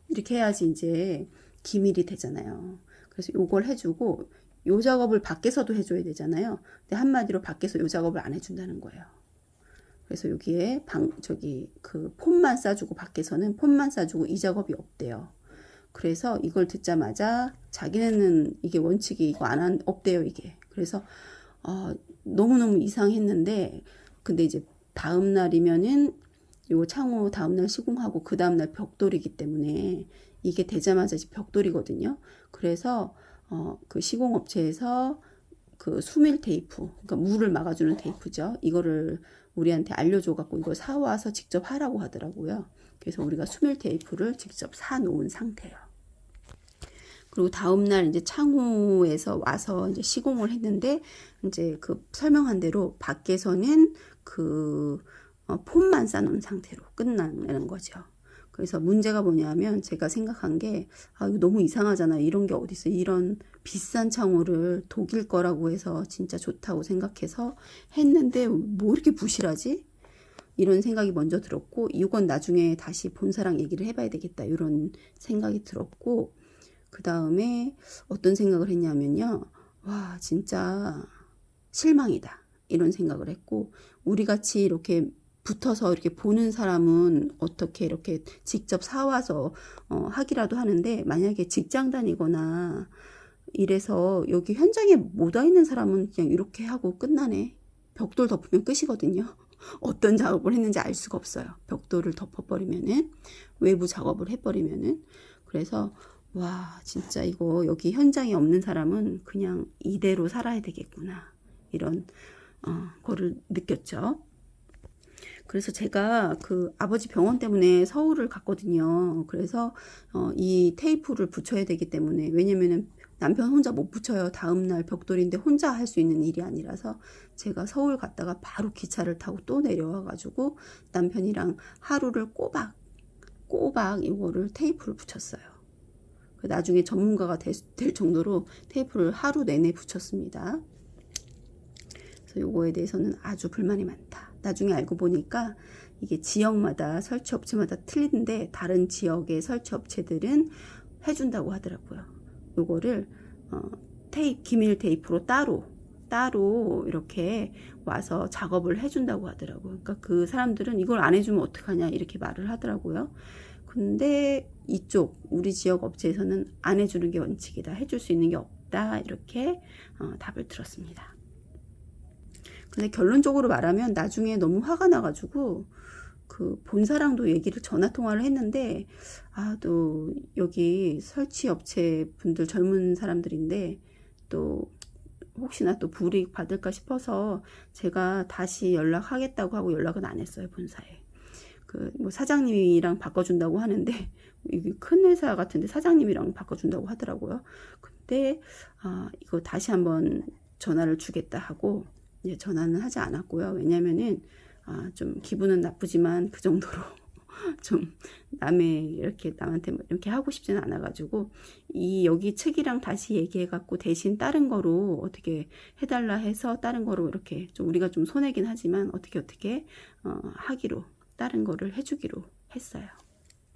[SPEAKER 1] 이렇게 해야지 이제 기밀이 되잖아요. 그래서 요걸 해주고 요 작업을 밖에서도 해줘야 되잖아요. 근데 한마디로 밖에서 요 작업을 안 해준다는 거예요. 그래서 여기에 그 폼만 싸주고 밖에서는 폼만 싸주고 이 작업이 없대요. 그래서 이걸 듣자마자 자기네는 이게 원칙이 이거 없대요 이게. 그래서 너무너무 이상했는데 근데 이제 다음 날이면은 요 창호 다음 날 시공하고 그 다음 날 벽돌이기 때문에 이게 되자마자 벽돌이거든요. 그래서 그 시공업체에서 그 수밀 테이프, 그러니까 물을 막아주는 테이프죠. 이거를 우리한테 알려줘갖고 이거 사와서 직접 하라고 하더라고요. 그래서 우리가 수밀 테이프를 직접 사놓은 상태예요. 그리고 다음날 이제 창호에서 와서 이제 시공을 했는데 이제 그 설명한 대로 밖에서는 그 폼만 싸놓은 상태로 끝나는 거죠. 그래서 문제가 뭐냐면 제가 생각한 게 이거 너무 이상하잖아. 이런 게 어딨어. 이런 비싼 창호를 독일 거라고 해서 진짜 좋다고 생각해서 했는데 뭐 이렇게 부실하지? 이런 생각이 먼저 들었고 이건 나중에 다시 본사랑 얘기를 해봐야 되겠다. 이런 생각이 들었고 그 다음에 어떤 생각을 했냐면요. 와 진짜 실망이다. 이런 생각을 했고 우리 같이 이렇게 붙어서 이렇게 보는 사람은 어떻게 이렇게 직접 사와서 하기라도 하는데 만약에 직장 다니거나 이래서 여기 현장에 못 와 있는 사람은 그냥 이렇게 하고 끝나네. 벽돌 덮으면 끝이거든요. 어떤 작업을 했는지 알 수가 없어요. 벽돌을 덮어버리면은 외부 작업을 해버리면은 그래서 와 진짜 이거 여기 현장에 없는 사람은 그냥 이대로 살아야 되겠구나 이런 거를 느꼈죠. 그래서 제가 그 아버지 병원 때문에 서울을 갔거든요. 그래서 이 테이프를 붙여야 되기 때문에 왜냐면은 남편 혼자 못 붙여요. 다음날 벽돌인데 혼자 할 수 있는 일이 아니라서 제가 서울 갔다가 바로 기차를 타고 또 내려와 가지고 남편이랑 하루를 꼬박 이거를 테이프를 붙였어요. 나중에 전문가가 될 정도로 테이프를 하루 내내 붙였습니다. 그래서 요거에 대해서는 아주 불만이 많다. 나중에 알고 보니까 이게 지역마다 설치 업체마다 틀린데 다른 지역의 설치 업체들은 해준다고 하더라고요. 요거를 기밀 테이프로 따로 이렇게 와서 작업을 해준다고 하더라고요. 그러니까 그 사람들은 이걸 안 해주면 어떡하냐 이렇게 말을 하더라고요. 근데 이쪽 우리 지역 업체에서는 안 해주는 게 원칙이다. 해줄 수 있는 게 없다. 이렇게 답을 들었습니다. 근데 결론적으로 말하면 나중에 너무 화가 나가지고 그 본사랑도 얘기를 전화 통화를 했는데 또 여기 설치 업체 분들 젊은 사람들인데 또 혹시나 또 불이익 받을까 싶어서 제가 다시 연락하겠다고 하고 연락은 안 했어요, 본사에. 뭐 사장님이랑 바꿔준다고 하는데 이게 큰 회사 같은데 사장님이랑 바꿔준다고 하더라고요. 근데 이거 다시 한번 전화를 주겠다 하고 이제 전화는 하지 않았고요. 왜냐면은 좀 기분은 나쁘지만 그 정도로 좀 남한테 이렇게 하고 싶지는 않아가지고 여기 측이랑 다시 얘기해갖고 대신 다른 거로 어떻게 해달라 해서 다른 거로 이렇게 좀 우리가 좀 손해긴 하지만 어떻게 하기로 다른 거를 해주기로 했어요.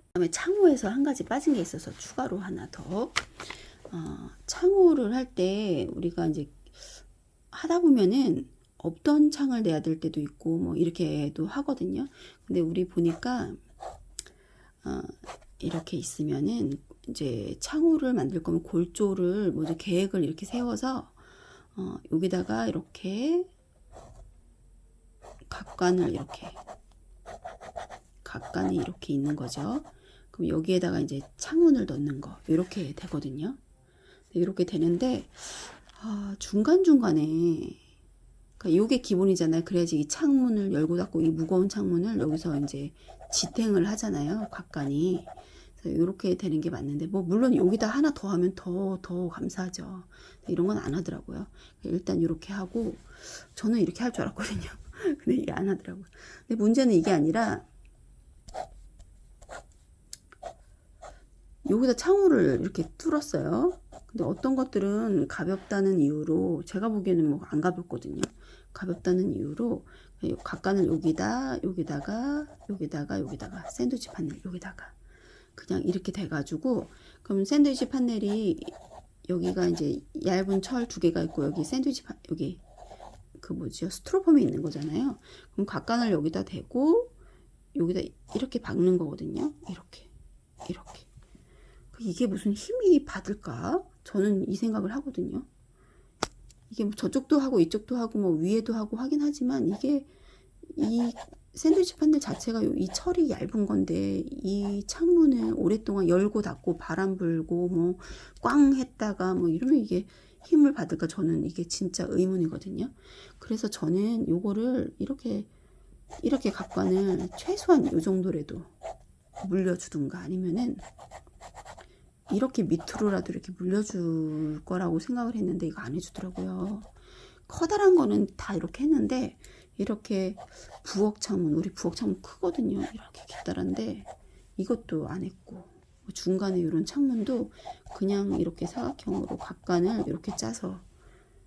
[SPEAKER 1] 그다음에 창호에서 한 가지 빠진 게 있어서 추가로 하나 더 창호를 할 때 우리가 이제 하다 보면은 없던 창을 내야 될 때도 있고 뭐 이렇게도 하거든요. 근데 우리 보니까 이렇게 있으면은 이제 창호를 만들 거면 골조를 모두 계획을 이렇게 세워서 여기다가 이렇게 각관이 이렇게 있는 거죠. 그럼 여기에다가 이제 창문을 넣는 거 이렇게 되거든요. 이렇게 되는데 중간중간에 그러니까 요게 기본이잖아요. 그래야지 이 창문을 열고 닫고 이 무거운 창문을 여기서 이제 지탱을 하잖아요. 각관이. 그래서 이렇게 되는 게 맞는데 뭐 물론 여기다 하나 더 하면 더 감사하죠. 이런 건 안 하더라고요. 일단 이렇게 하고 저는 이렇게 할 줄 알았거든요. 근데 이게 안 하더라고요. 근데 문제는 이게 아니라 여기다 창호를 이렇게 뚫었어요. 근데 어떤 것들은 가볍다는 이유로 제가 보기에는 뭐 안 가볍거든요. 가볍다는 이유로 각관을 여기다가 샌드위치 판넬 여기다가 그냥 이렇게 돼가지고 그럼 샌드위치 판넬이 여기가 이제 얇은 철 2개가 있고 여기 여기 스티로폼이 있는 거잖아요. 그럼 각관을 여기다 대고 여기다 이렇게 박는 거거든요. 이렇게 이게 무슨 힘이 받을까? 저는 이 생각을 하거든요. 이게 뭐 저쪽도 하고 이쪽도 하고 뭐 위에도 하고 하긴 하지만 이게 이 샌드위치 판넬 자체가 이 철이 얇은 건데 이 창문을 오랫동안 열고 닫고 바람 불고 뭐 꽝 했다가 뭐 이러면 이게 힘을 받을까? 저는 이게 진짜 의문이거든요. 그래서 저는 요거를 이렇게 각관을 최소한 요 정도라도 물려주든가 아니면은 이렇게 밑으로라도 이렇게 물려줄 거라고 생각을 했는데 이거 안 해주더라고요. 커다란 거는 다 이렇게 했는데 이렇게 우리 부엌 창문 크거든요. 이렇게 기다란데 이것도 안 했고 중간에 이런 창문도 그냥 이렇게 사각형으로 각관을 이렇게 짜서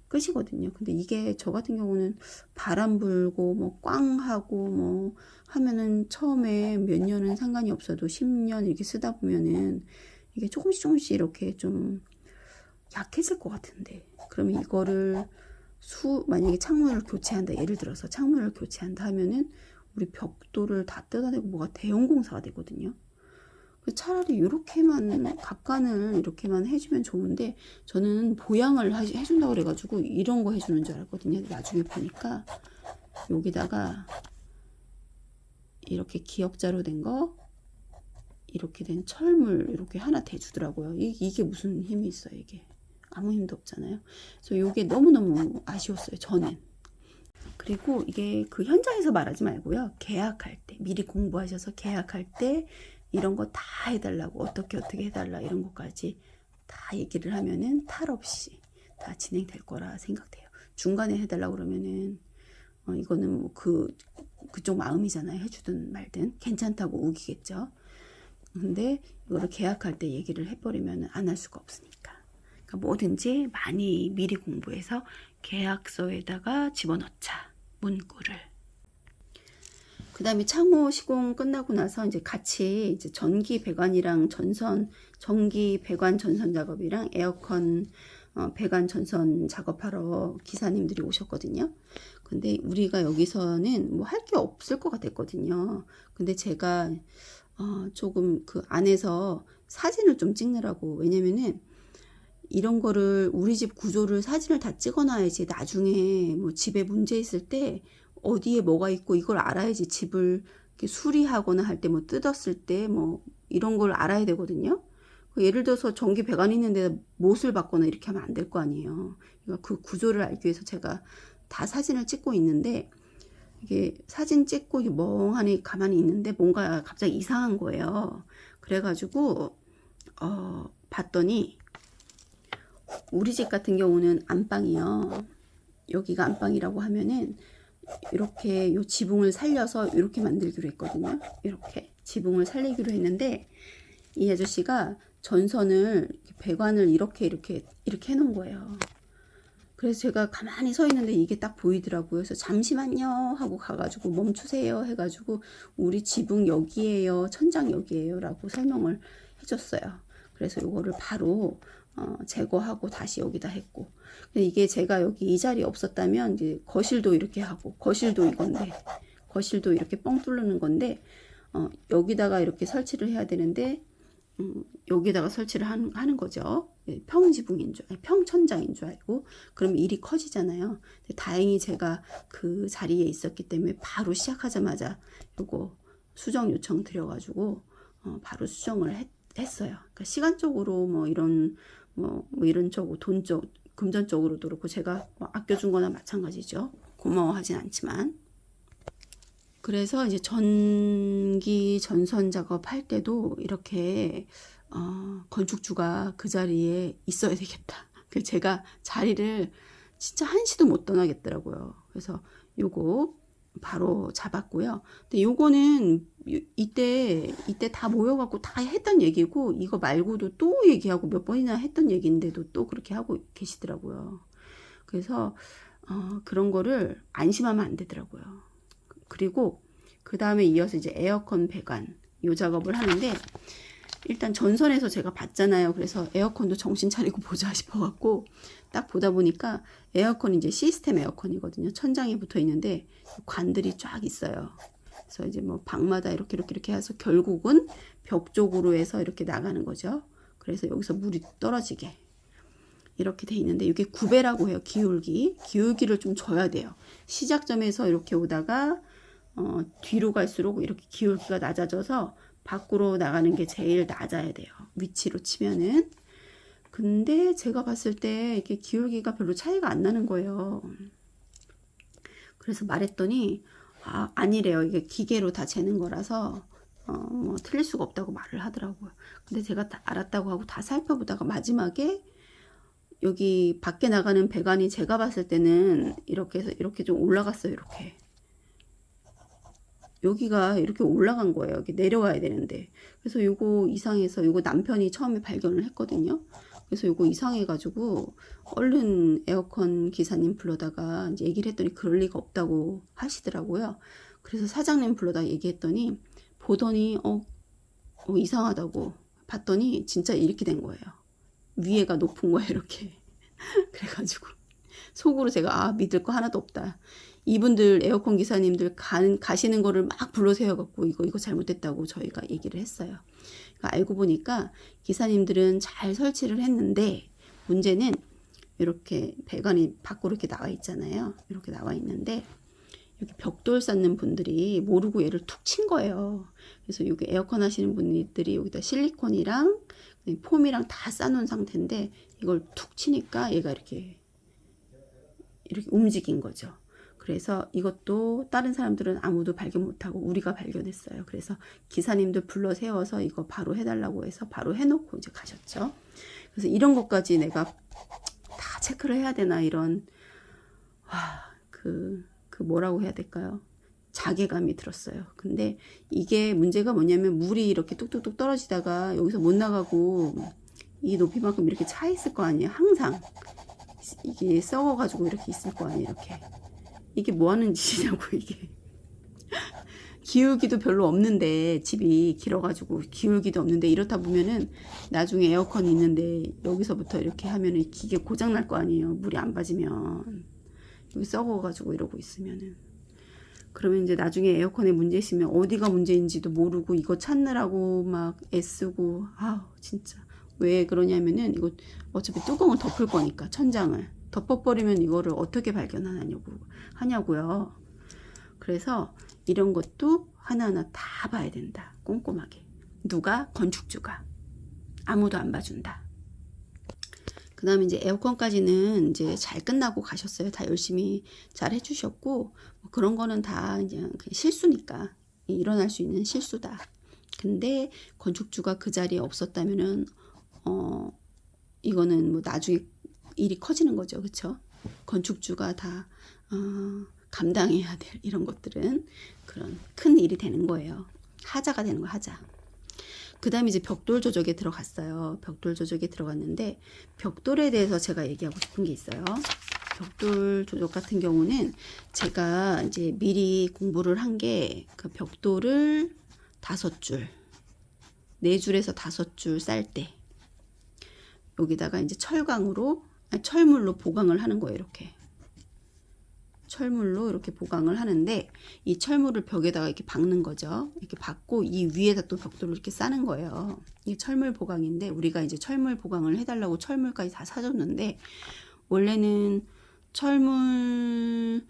[SPEAKER 1] 끝이거든요. 근데 이게 저 같은 경우는 바람 불고 뭐 꽝 하고 뭐 하면은 처음에 몇 년은 상관이 없어도 10년 이렇게 쓰다 보면은 이게 조금씩 이렇게 좀 약해질 것 같은데 그러면 이거를 만약에 창문을 교체한다 예를 들어서 창문을 교체한다 하면은 우리 벽돌을 다 뜯어내고 뭐가 대형 공사가 되거든요. 차라리 이렇게만 각관을 이렇게만 해주면 좋은데 저는 보양을 해준다고 그래가지고 이런 거 해주는 줄 알았거든요. 나중에 보니까 여기다가 이렇게 기역자로 된 거 이렇게 된 철물 이렇게 하나 대주더라고요. 이게 무슨 힘이 있어요. 이게 아무 힘도 없잖아요. 그래서 이게 너무너무 아쉬웠어요. 저는. 그리고 이게 그 현장에서 말하지 말고요. 계약할 때 미리 공부하셔서 계약할 때 이런 거 다 해달라고 어떻게 해달라 이런 것까지 다 얘기를 하면은 탈 없이 다 진행될 거라 생각돼요. 중간에 해달라고 그러면은 이거는 뭐 그쪽 마음이잖아요. 해주든 말든 괜찮다고 우기겠죠. 근데 이거를 계약할 때 얘기를 해버리면 안 할 수가 없으니까. 그러니까 뭐든지 많이 미리 공부해서 계약서에다가 집어넣자 문구를. 그 다음에 창호 시공 끝나고 나서 이제 같이 이제 전기 배관이랑 전기 배관 전선 작업이랑 에어컨 배관 전선 작업하러 기사님들이 오셨거든요. 근데 우리가 여기서는 뭐 할 게 없을 것 같았거든요. 근데 제가 조금 그 안에서 사진을 좀 찍느라고, 왜냐면은 이런 거를 우리 집 구조를 사진을 다 찍어놔야지 나중에 뭐 집에 문제 있을 때 어디에 뭐가 있고 이걸 알아야지 집을 이렇게 수리하거나 할 때 뭐 뜯었을 때 뭐 이런 걸 알아야 되거든요. 예를 들어서 전기 배관이 있는데 못을 받거나 이렇게 하면 안 될 거 아니에요. 그러니까 그 구조를 알기 위해서 제가 다 사진을 찍고 있는데, 이게 사진 찍고 멍하니 가만히 있는데 뭔가 갑자기 이상한 거예요. 그래가지고 봤더니 우리 집 같은 경우는 안방이요. 여기가 안방이라고 하면은 이렇게 요 지붕을 살려서 이렇게 만들기로 했거든요. 이렇게 지붕을 살리기로 했는데 이 아저씨가 전선을 배관을 이렇게 해놓은 거예요. 그래서 제가 가만히 서 있는데 이게 딱 보이더라고요. 그래서 잠시만요 하고 가가지고 멈추세요 해가지고 우리 지붕 여기에요, 천장 여기에요 라고 설명을 해줬어요. 그래서 이거를 바로 제거하고 다시 여기다 했고, 근데 이게 제가 여기 이 자리에 없었다면 이제 거실도 이렇게 하고, 거실도 이건데 거실도 이렇게 뻥 뚫는 건데 여기다가 이렇게 설치를 해야 되는데 여기다가 설치를 하는 거죠. 평지붕인 줄, 평천장인 줄 알고. 그러면 일이 커지잖아요. 근데 다행히 제가 그 자리에 있었기 때문에 바로 시작하자마자 요거 수정 요청 드려가지고 바로 수정을 했어요. 그러니까 시간적으로 뭐 이런 쪽으로 금전적으로도 그렇고 제가 뭐 아껴준 거나 마찬가지죠. 고마워하진 않지만. 그래서 이제 전기 전선 작업할 때도 이렇게 건축주가 그 자리에 있어야 되겠다. 그래서 제가 자리를 진짜 한시도 못 떠나겠더라고요. 그래서 요거 바로 잡았고요. 근데 요거는 이때 다 모여갖고 다 했던 얘기고, 이거 말고도 또 얘기하고 몇 번이나 했던 얘기인데도 또 그렇게 하고 계시더라고요. 그래서 그런 거를 안심하면 안 되더라고요. 그리고 그 다음에 이어서 이제 에어컨 배관 요 작업을 하는데, 일단 전선에서 제가 봤잖아요. 그래서 에어컨도 정신 차리고 보자 싶어갖고 딱 보다 보니까 에어컨이 이제 시스템 에어컨이거든요. 천장에 붙어 있는데 관들이 쫙 있어요. 그래서 이제 뭐 방마다 이렇게 해서 결국은 벽 쪽으로 해서 이렇게 나가는 거죠. 그래서 여기서 물이 떨어지게 이렇게 돼 있는데, 이게 구배라고 해요. 기울기를 좀 줘야 돼요. 시작점에서 이렇게 오다가 뒤로 갈수록 이렇게 기울기가 낮아져서 밖으로 나가는 게 제일 낮아야 돼요. 위치로 치면은. 근데 제가 봤을 때 이게 기울기가 별로 차이가 안 나는 거예요. 그래서 말했더니 아니래요. 이게 기계로 다 재는 거라서 뭐 틀릴 수가 없다고 말을 하더라고요. 근데 제가 다 알았다고 하고 다 살펴보다가 마지막에 여기 밖에 나가는 배관이 제가 봤을 때는 이렇게 해서 이렇게 좀 올라갔어요. 이렇게. 여기가 이렇게 올라간 거예요. 이렇게 내려와야 되는데. 그래서 요거 이상해서, 요거 남편이 처음에 발견을 했거든요. 그래서 요거 이상해가지고 얼른 에어컨 기사님 불러다가 이제 얘기를 했더니 그럴 리가 없다고 하시더라고요. 그래서 사장님 불러다 얘기했더니 보더니 이상하다고 봤더니 진짜 이렇게 된 거예요. 위에가 높은 거예요. 이렇게. 그래가지고 속으로 제가 믿을 거 하나도 없다. 이분들 에어컨 기사님들 가시는 거를 막 불러세워갖고 이거 잘못됐다고 저희가 얘기를 했어요. 그러니까 알고 보니까 기사님들은 잘 설치를 했는데, 문제는 이렇게 배관이 밖으로 이렇게 나와 있잖아요. 이렇게 나와 있는데 여기 벽돌 쌓는 분들이 모르고 얘를 툭 친 거예요. 그래서 여기 에어컨 하시는 분들이 여기다 실리콘이랑 폼이랑 다 쌓아놓은 상태인데 이걸 툭 치니까 얘가 이렇게 움직인 거죠. 그래서 이것도 다른 사람들은 아무도 발견 못하고 우리가 발견했어요. 그래서 기사님들 불러 세워서 이거 바로 해달라고 해서 바로 해놓고 이제 가셨죠. 그래서 이런 것까지 내가 다 체크를 해야 되나, 이런 그 뭐라고 해야 될까요? 자괴감이 들었어요. 근데 이게 문제가 뭐냐면 물이 이렇게 뚝뚝뚝 떨어지다가 여기서 못 나가고 이 높이만큼 이렇게 차 있을 거 아니에요. 항상 이게 썩어가지고 이렇게 있을 거 아니에요. 이게 뭐 하는 짓이냐고, 이게. 기울기도 별로 없는데 집이 길어가지고 기울기도 없는데 이렇다 보면은 나중에 에어컨이 있는데 여기서부터 이렇게 하면은 기계 고장 날 거 아니에요. 물이 안 빠지면 여기 썩어가지고 이러고 있으면은 그러면 이제 나중에 에어컨에 문제 있으면 어디가 문제인지도 모르고 이거 찾느라고 막 애쓰고 아우 진짜 왜 그러냐면은 이거 어차피 뚜껑을 덮을 거니까 천장을 덮어버리면 이거를 어떻게 하냐고요. 그래서 이런 것도 하나하나 다 봐야 된다. 꼼꼼하게. 누가? 건축주가. 아무도 안 봐준다. 그 다음에 이제 에어컨까지는 이제 잘 끝나고 가셨어요. 다 열심히 잘 해주셨고, 뭐 그런 거는 다 그냥 실수니까. 일어날 수 있는 실수다. 근데 건축주가 그 자리에 없었다면은, 이거는 뭐 나중에 일이 커지는 거죠. 그쵸? 건축주가 다, 감당해야 될 이런 것들은 그런 큰 일이 되는 거예요. 하자가 되는 거 하자. 그 다음에 이제 벽돌 조적에 들어갔어요. 벽돌 조적에 들어갔는데 벽돌에 대해서 제가 얘기하고 싶은 게 있어요. 벽돌 조적 같은 경우는 제가 이제 미리 공부를 한 게 그 벽돌을 5줄, 4줄에서 5줄 쌀 때 여기다가 이제 철물로 보강을 하는 거예요. 이렇게. 철물로 이렇게 보강을 하는데 이 철물을 벽에다가 이렇게 박는 거죠. 이렇게 박고 이 위에다 또 벽돌을 이렇게 싸는 거예요. 이게 철물 보강인데 우리가 이제 철물 보강을 해달라고 철물까지 다 사줬는데 원래는 철물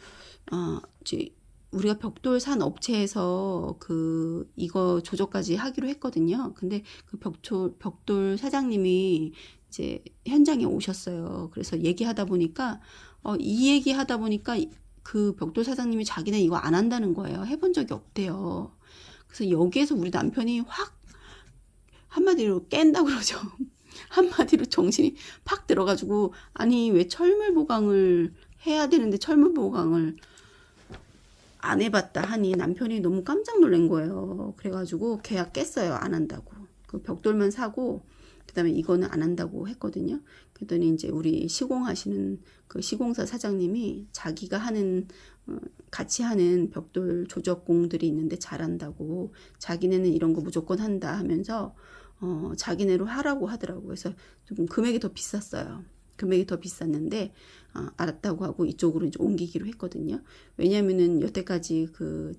[SPEAKER 1] 이제 우리가 벽돌 산 업체에서 이거 조정까지 하기로 했거든요. 근데 그 벽돌 사장님이 이제 현장에 오셨어요. 그래서 얘기하다 보니까 이 얘기하다 보니까 그 벽돌 사장님이 자기는 이거 안 한다는 거예요. 해본 적이 없대요. 그래서 여기에서 우리 남편이 확 한마디로 깬다 그러죠. 한마디로 정신이 팍 들어가지고 아니 왜 철물 보강을 해야 되는데 철물 보강을 안 해봤다 하니 남편이 너무 깜짝 놀란 거예요. 그래가지고 계약 깼어요. 안 한다고. 그 벽돌만 사고 그다음에 이거는 안 한다고 했거든요. 그랬더니 이제 우리 시공하시는 그 시공사 사장님이 자기가 같이 하는 벽돌 조적공들이 있는데 잘한다고 자기네는 이런 거 무조건 한다 하면서 자기네로 하라고 하더라고요. 그래서 좀 금액이 더 비쌌어요. 금액이 더 비쌌는데 알았다고 하고 이쪽으로 이제 옮기기로 했거든요. 왜냐면은 여태까지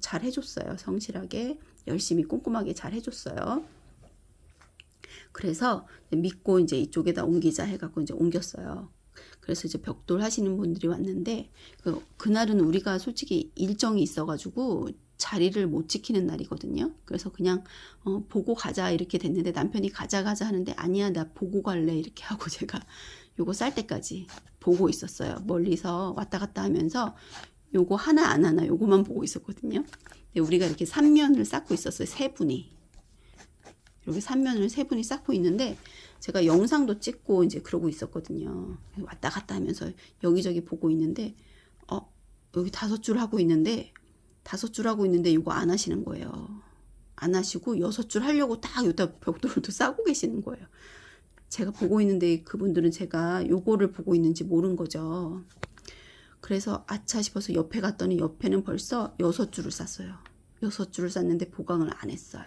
[SPEAKER 1] 잘 해줬어요. 성실하게 열심히 꼼꼼하게 잘 해줬어요. 그래서 믿고 이제 이쪽에다 옮기자 해갖고 이제 옮겼어요. 그래서 이제 벽돌 하시는 분들이 왔는데 그날은 우리가 솔직히 일정이 있어가지고 자리를 못 지키는 날이거든요. 그래서 그냥 보고 가자 이렇게 됐는데 남편이 가자 하는데 아니야 나 보고 갈래 이렇게 하고 제가 요거 쌀 때까지 보고 있었어요. 멀리서 왔다 갔다 하면서 요거 하나 안 하나 요거만 보고 있었거든요. 근데 우리가 이렇게 3면을 쌓고 있었어요. 3분이. 이렇게 3면을 3분이 쌓고 있는데 제가 영상도 찍고 이제 그러고 있었거든요. 왔다 갔다 하면서 여기저기 보고 있는데 여기 5줄 하고 있는데 5줄 하고 있는데 이거 안 하시는 거예요. 안 하시고 6줄 하려고 딱 여기다 벽돌을 또 싸고 계시는 거예요. 제가 보고 있는데 그분들은 제가 요거를 보고 있는지 모른 거죠. 그래서 아차 싶어서 옆에 갔더니 옆에는 벌써 6줄을 쌌어요. 6줄을 쌌는데 보강을 안 했어요.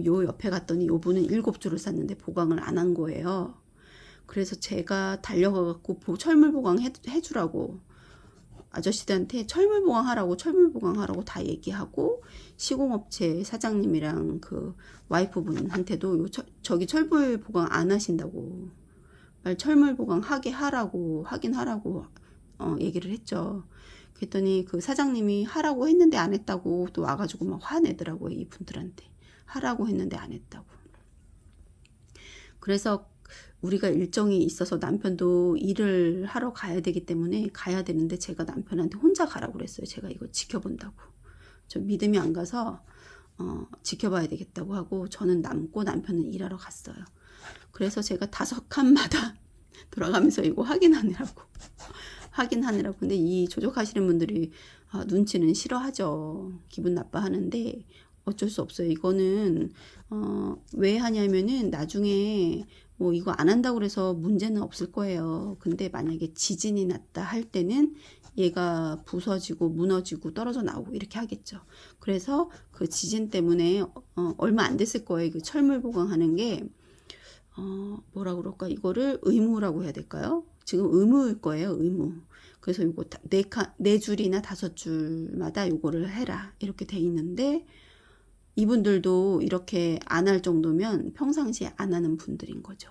[SPEAKER 1] 요 옆에 갔더니 요분은 7줄을 쌌는데 보강을 안 한 거예요. 그래서 제가 달려가갖고 철물 보강 해주라고 아저씨들한테 철물 보강하라고 다 얘기하고 시공업체 사장님이랑 그 와이프분한테도 저기 철물 보강 안 하신다고 철물 보강 하긴 하라고 얘기를 했죠. 그랬더니 그 사장님이 하라고 했는데 안 했다고 또 와가지고 막 화내더라고요. 이분들한테 하라고 했는데 안 했다고. 그래서 우리가 일정이 있어서 남편도 일을 하러 가야 되기 때문에 가야 되는데 제가 남편한테 혼자 가라고 그랬어요. 제가 이거 지켜본다고. 저 믿음이 안 가서 지켜봐야 되겠다고 하고 저는 남고 남편은 일하러 갔어요. 그래서 제가 5칸마다 돌아가면서 이거 확인하느라고 근데 이 조적하시는 분들이 눈치는 싫어하죠. 기분 나빠하는데 어쩔 수 없어요. 이거는 왜 하냐면은 나중에 뭐 이거 안 한다고 그래서 문제는 없을 거예요. 근데 만약에 지진이 났다 할 때는 얘가 부서지고 무너지고 떨어져 나오고 이렇게 하겠죠. 그래서 그 지진 때문에 얼마 안 됐을 거예요. 그 철물 보강하는 게 뭐라 그럴까? 이거를 의무라고 해야 될까요? 지금 의무일 거예요. 의무. 그래서 요거 네 줄이나 5줄마다 요거를 해라. 이렇게 돼 있는데 이분들도 이렇게 안 할 정도면 평상시에 안 하는 분들인 거죠.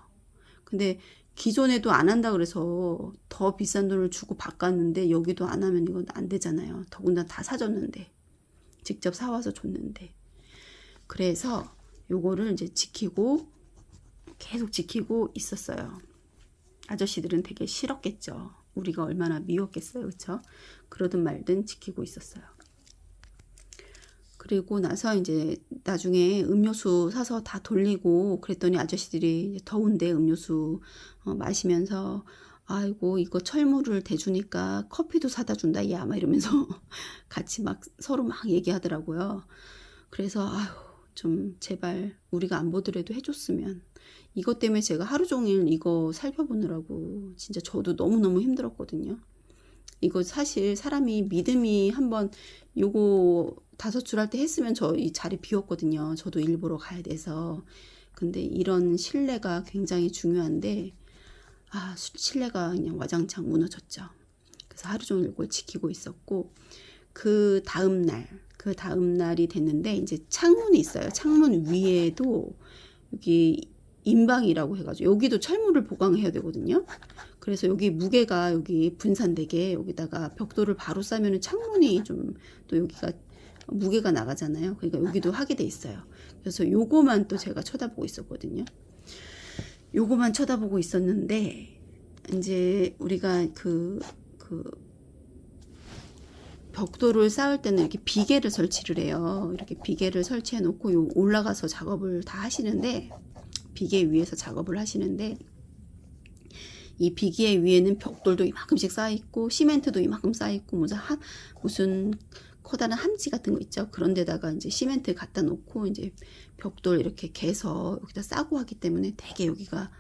[SPEAKER 1] 근데 기존에도 안 한다 그래서 더 비싼 돈을 주고 바꿨는데 여기도 안 하면 이건 안 되잖아요. 더군다나 다 사줬는데. 직접 사와서 줬는데. 그래서 요거를 이제 지키고 계속 지키고 있었어요. 아저씨들은 되게 싫었겠죠. 우리가 얼마나 미웠겠어요. 그렇죠? 그러든 말든 지키고 있었어요. 그리고 나서 이제 나중에 음료수 사서 다 돌리고 그랬더니 아저씨들이 더운데 음료수 마시면서 아이고 이거 철물을 대주니까 커피도 사다 준다 야 막 이러면서 같이 막 서로 막 얘기하더라고요. 그래서 아유 좀 제발 우리가 안 보더라도 해줬으면. 이것 때문에 제가 하루 종일 이거 살펴보느라고 진짜 저도 너무너무 힘들었거든요. 이거 사실 사람이 믿음이 한번 요거 5줄 할 때 했으면 저 이 자리 비웠거든요. 저도 일보러 가야 돼서. 근데 이런 신뢰가 굉장히 중요한데 신뢰가 그냥 와장창 무너졌죠. 그래서 하루 종일 이걸 지키고 있었고 그 다음 날이 됐는데 이제 창문이 있어요. 창문 위에도 여기 인방이라고 해가지고 여기도 철물을 보강해야 되거든요. 그래서 여기 무게가 여기 분산되게 여기다가 벽돌을 바로 싸면은 창문이 좀 또 여기가 무게가 나가잖아요. 그러니까 여기도 하게 돼 있어요. 그래서 요거만 또 제가 쳐다보고 있었거든요. 요거만 쳐다보고 있었는데 이제 우리가 그 벽돌을 쌓을 때는 이렇게 비계를 설치를 해요. 이렇게 비계를 설치해 놓고 요 올라가서 작업을 다 하시는데 비계 위에서 작업을 하시는데 이 비계 위에는 벽돌도 이만큼씩 쌓여있고 시멘트도 이만큼 쌓여있고 무슨 커다란 함지 같은 거 있죠. 그런 데다가 이제 시멘트 갖다 놓고 이제 벽돌 이렇게 개서 여기다 싸고 하기 때문에 되게 여기가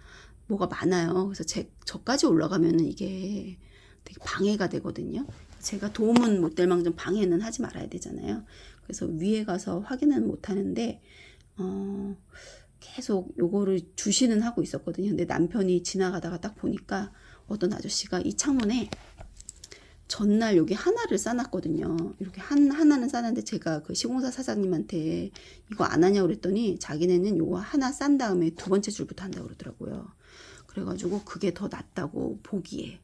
[SPEAKER 1] 뭐가 많아요. 그래서 저까지 올라가면은 이게 되게 방해가 되거든요. 제가 도움은 못 될 망정 방해는 하지 말아야 되잖아요. 그래서 위에 가서 확인은 못 하는데 계속 요거를 주시는 하고 있었거든요. 근데 남편이 지나가다가 딱 보니까 어떤 아저씨가 이 창문에 전날 여기 하나를 싸놨거든요. 이렇게 하나는 싸놨는데 제가 그 시공사 사장님한테 이거 안 하냐고 그랬더니 자기네는 요거 하나 싼 다음에 2번째 줄부터 한다고 그러더라고요. 그래가지고 그게 더 낫다고 보기에.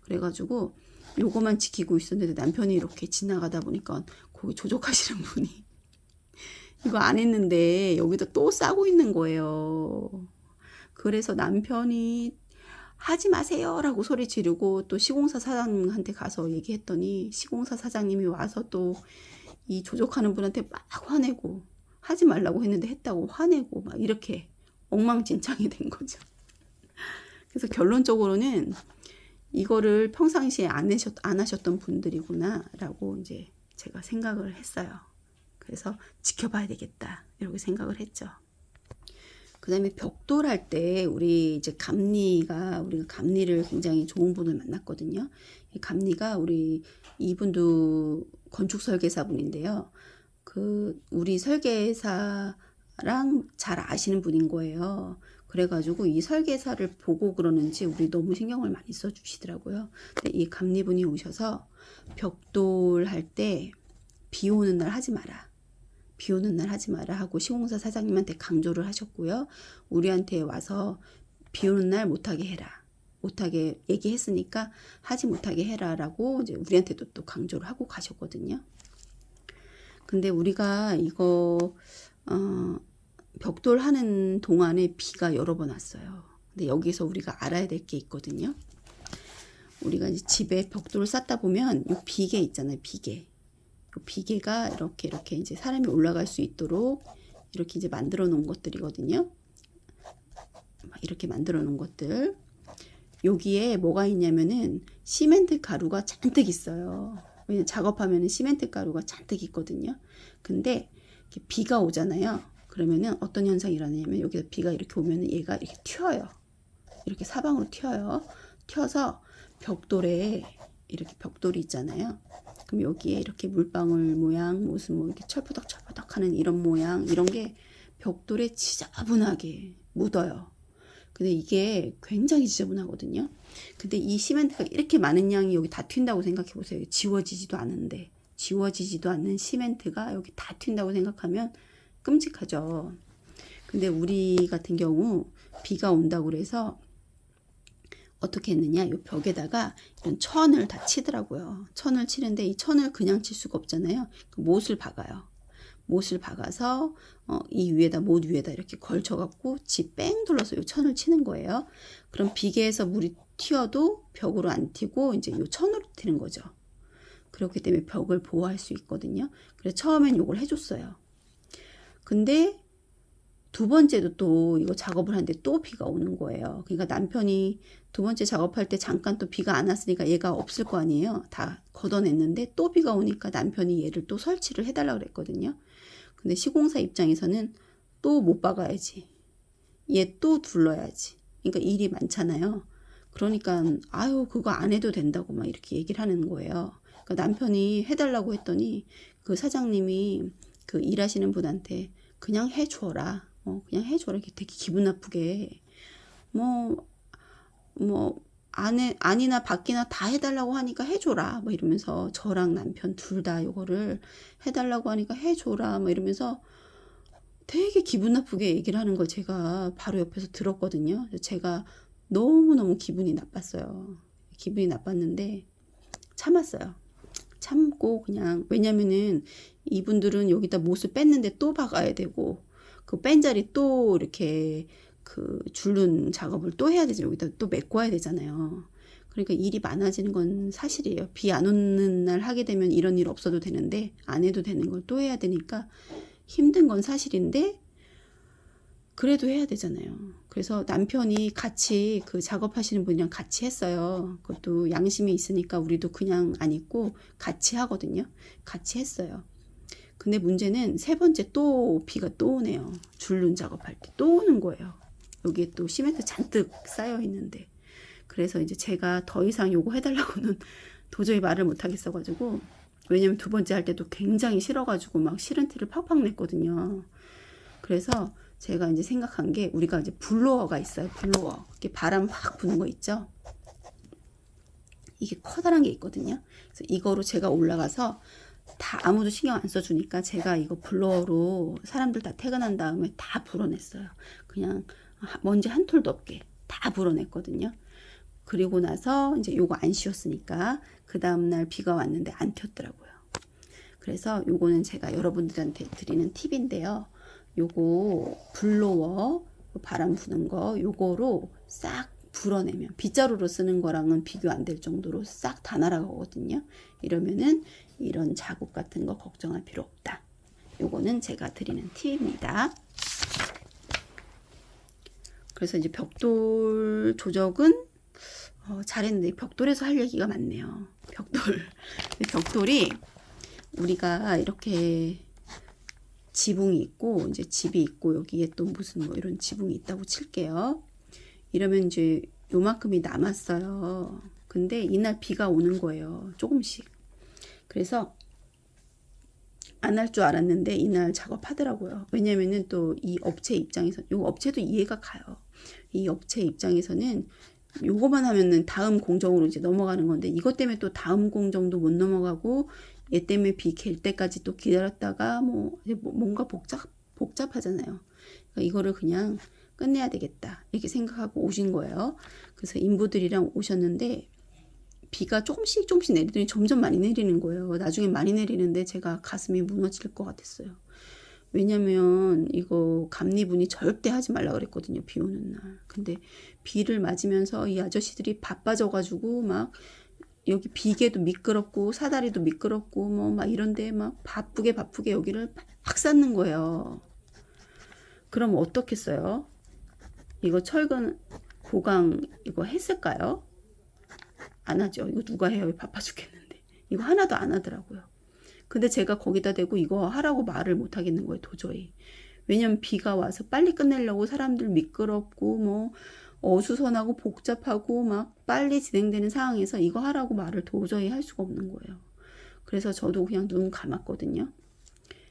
[SPEAKER 1] 그래가지고 요거만 지키고 있었는데 남편이 이렇게 지나가다 보니까 거기 조족하시는 분이 이거 안 했는데 여기다 또 싸고 있는 거예요. 그래서 남편이 하지 마세요 라고 소리 지르고 또 시공사 사장님한테 가서 얘기했더니 시공사 사장님이 와서 또 이 조족하는 분한테 막 화내고 하지 말라고 했는데 했다고 화내고 막 이렇게 엉망진창이 된 거죠. 그래서 결론적으로는 이거를 평상시에 안 하셨던 분들이구나 라고 이제 제가 생각을 했어요. 그래서 지켜봐야 되겠다 이렇게 생각을 했죠. 그 다음에 벽돌 할 때 우리가 감리를 굉장히 좋은 분을 만났거든요. 이 감리가 이분도 건축 설계사 분인데요. 우리 설계사랑 잘 아시는 분인 거예요. 그래가지고 이 설계사를 보고 그러는지 우리 너무 신경을 많이 써주시더라고요. 근데 이 감리분이 오셔서 벽돌 할 때 비 오는 날 하지 마라. 비 오는 날 하지 마라 하고 시공사 사장님한테 강조를 하셨고요. 우리한테 와서 비 오는 날 못하게 해라. 못하게 얘기했으니까 하지 못하게 해라 라고 이제 우리한테도 또 강조를 하고 가셨거든요. 근데 우리가 이거 벽돌 하는 동안에 비가 여러 번 왔어요. 근데 여기서 우리가 알아야 될 게 있거든요. 우리가 이제 집에 벽돌을 쌓다 보면 이 비계 있잖아요. 비계. 비계가 이렇게 이제 사람이 올라갈 수 있도록 이렇게 이제 만들어 놓은 것들이거든요. 이렇게 만들어 놓은 것들. 여기에 뭐가 있냐면은 시멘트 가루가 잔뜩 있어요. 왜냐면 작업하면은 시멘트 가루가 잔뜩 있거든요. 근데 비가 오잖아요. 그러면은 어떤 현상이 일어나냐면 여기서 비가 이렇게 오면은 얘가 이렇게 튀어요. 이렇게 사방으로 튀어요. 튀어서 벽돌에 이렇게 벽돌이 있잖아요. 그럼 여기에 이렇게 물방울 모양, 무슨 뭐 이렇게 철푸덕철푸덕 하는 이런 모양, 이런 게 벽돌에 지저분하게 묻어요. 근데 이게 굉장히 지저분하거든요. 근데 이 시멘트가 이렇게 많은 양이 여기 다 튄다고 생각해 보세요. 지워지지도 않은데, 지워지지도 않는 시멘트가 여기 다 튄다고 생각하면 끔찍하죠. 근데 우리 같은 경우 비가 온다고 그래서 어떻게 했느냐, 이 벽에다가 이런 천을 다 치더라고요. 천을 치는데 이 천을 그냥 칠 수가 없잖아요. 못을 박아요. 못을 박아서 이 위에다, 못 위에다 이렇게 걸쳐갖고 지 뺑 둘러서 이 천을 치는 거예요. 그럼 비계에서 물이 튀어도 벽으로 안 튀고 이제 이 천으로 튀는 거죠. 그렇기 때문에 벽을 보호할 수 있거든요. 그래서 처음엔 이걸 해줬어요. 근데 두 번째도 또 이거 작업을 하는데 또 비가 오는 거예요. 그러니까 남편이 두 번째 작업할 때 잠깐 또 비가 안 왔으니까 얘가 없을 거 아니에요. 다 걷어냈는데 또 비가 오니까 남편이 얘를 또 설치를 해달라고 그랬거든요. 근데 시공사 입장에서는 또 못 박아야지. 얘 또 둘러야지. 그러니까 일이 많잖아요. 그러니까 아유 그거 안 해도 된다고 막 이렇게 얘기를 하는 거예요. 그러니까 남편이 해달라고 했더니 그 사장님이 그 일하시는 분한테 그냥 해줘라. 그냥 해줘라. 이렇게 되게 기분 나쁘게 안이나 밖이나 다 해달라고 하니까 해줘라. 뭐 이러면서 저랑 남편 둘 다 이거를 해달라고 하니까 해줘라. 뭐 이러면서 되게 기분 나쁘게 얘기를 하는 걸 제가 바로 옆에서 들었거든요. 제가 너무너무 기분이 나빴어요. 기분이 나빴는데 참았어요. 참고 그냥, 왜냐면은 이분들은 여기다 못을 뺐는데 또 박아야 되고 그 뺀 자리 또 이렇게 그 줄눈 작업을 또 해야 되죠. 여기다 또 메꿔야 되잖아요. 그러니까 일이 많아지는 건 사실이에요. 비 안 오는 날 하게 되면 이런 일 없어도 되는데 안 해도 되는 걸 또 해야 되니까 힘든 건 사실인데 그래도 해야 되잖아요. 그래서 남편이 같이 그 작업하시는 분이랑 같이 했어요. 그것도 양심이 있으니까 우리도 그냥 안 있고 같이 하거든요. 같이 했어요. 근데 문제는 세 번째 또 비가 또 오네요. 줄눈 작업할 때 또 오는 거예요. 여기에 또 시멘트 잔뜩 쌓여 있는데. 그래서 이제 제가 더 이상 요거 해달라고는 도저히 말을 못 하겠어가지고, 왜냐면 두 번째 할 때도 굉장히 싫어가지고 막 싫은 티를 팍팍 냈거든요. 그래서 제가 이제 생각한 게, 우리가 이제 블로어가 있어요. 블로어. 이렇게 바람 확 부는 거 있죠. 이게 커다란 게 있거든요. 그래서 이거로 제가 올라가서 다 아무도 신경 안 써주니까 제가 이거 블로어로 사람들 다 퇴근한 다음에 다 불어냈어요. 그냥 먼지 한 톨도 없게 다 불어냈거든요. 그리고 나서 이제 요거 안 씌웠으니까 그 다음날 비가 왔는데 안 튀었더라고요. 그래서 요거는 제가 여러분들한테 드리는 팁인데요. 요거 블로워, 바람 부는 거 요거로 싹 불어내면, 빗자루로 쓰는 거랑은 비교 안 될 정도로 싹 다 날아가거든요. 이러면은 이런 자국 같은 거 걱정할 필요 없다. 요거는 제가 드리는 팁입니다. 그래서 이제 벽돌 조적은 잘했는데 벽돌에서 할 얘기가 많네요. 벽돌이 우리가 이렇게 지붕이 있고 이제 집이 있고 여기에 또 무슨 뭐 이런 지붕이 있다고 칠게요. 이러면 이제 요만큼이 남았어요. 근데 이날 비가 오는 거예요. 조금씩. 그래서 안 할 줄 알았는데 이날 작업하더라고요. 왜냐면은 또 이 업체 입장에서, 요 업체도 이해가 가요. 이 업체 입장에서는 요거만 하면은 다음 공정으로 이제 넘어가는 건데, 이것 때문에 또 다음 공정도 못 넘어가고 얘 때문에 비 갤 때까지 또 기다렸다가 뭔가 복잡하잖아요. 그러니까 이거를 그냥 끝내야 되겠다 이렇게 생각하고 오신 거예요. 그래서 인부들이랑 오셨는데 비가 조금씩 내리더니 점점 많이 내리는 거예요. 나중에 많이 내리는데 제가 가슴이 무너질 것 같았어요. 왜냐면 이거 감리분이 절대 하지 말라 그랬거든요. 비 오는 날. 근데 비를 맞으면서 이 아저씨들이 바빠져가지고 막 여기 비계도 미끄럽고 사다리도 미끄럽고 뭐 막 이런데 막 바쁘게 여기를 막 쌓는 거예요. 그럼 어떻겠어요? 이거 철근 보강 이거 했을까요? 안 하죠. 이거 누가 해요? 바빠 죽겠는데. 이거 하나도 안 하더라고요. 근데 제가 거기다 대고 이거 하라고 말을 못 하겠는 거예요. 도저히. 왜냐면 비가 와서 빨리 끝내려고 사람들 미끄럽고 뭐 어수선하고 복잡하고 막 빨리 진행되는 상황에서 이거 하라고 말을 도저히 할 수가 없는 거예요. 그래서 저도 그냥 눈 감았거든요.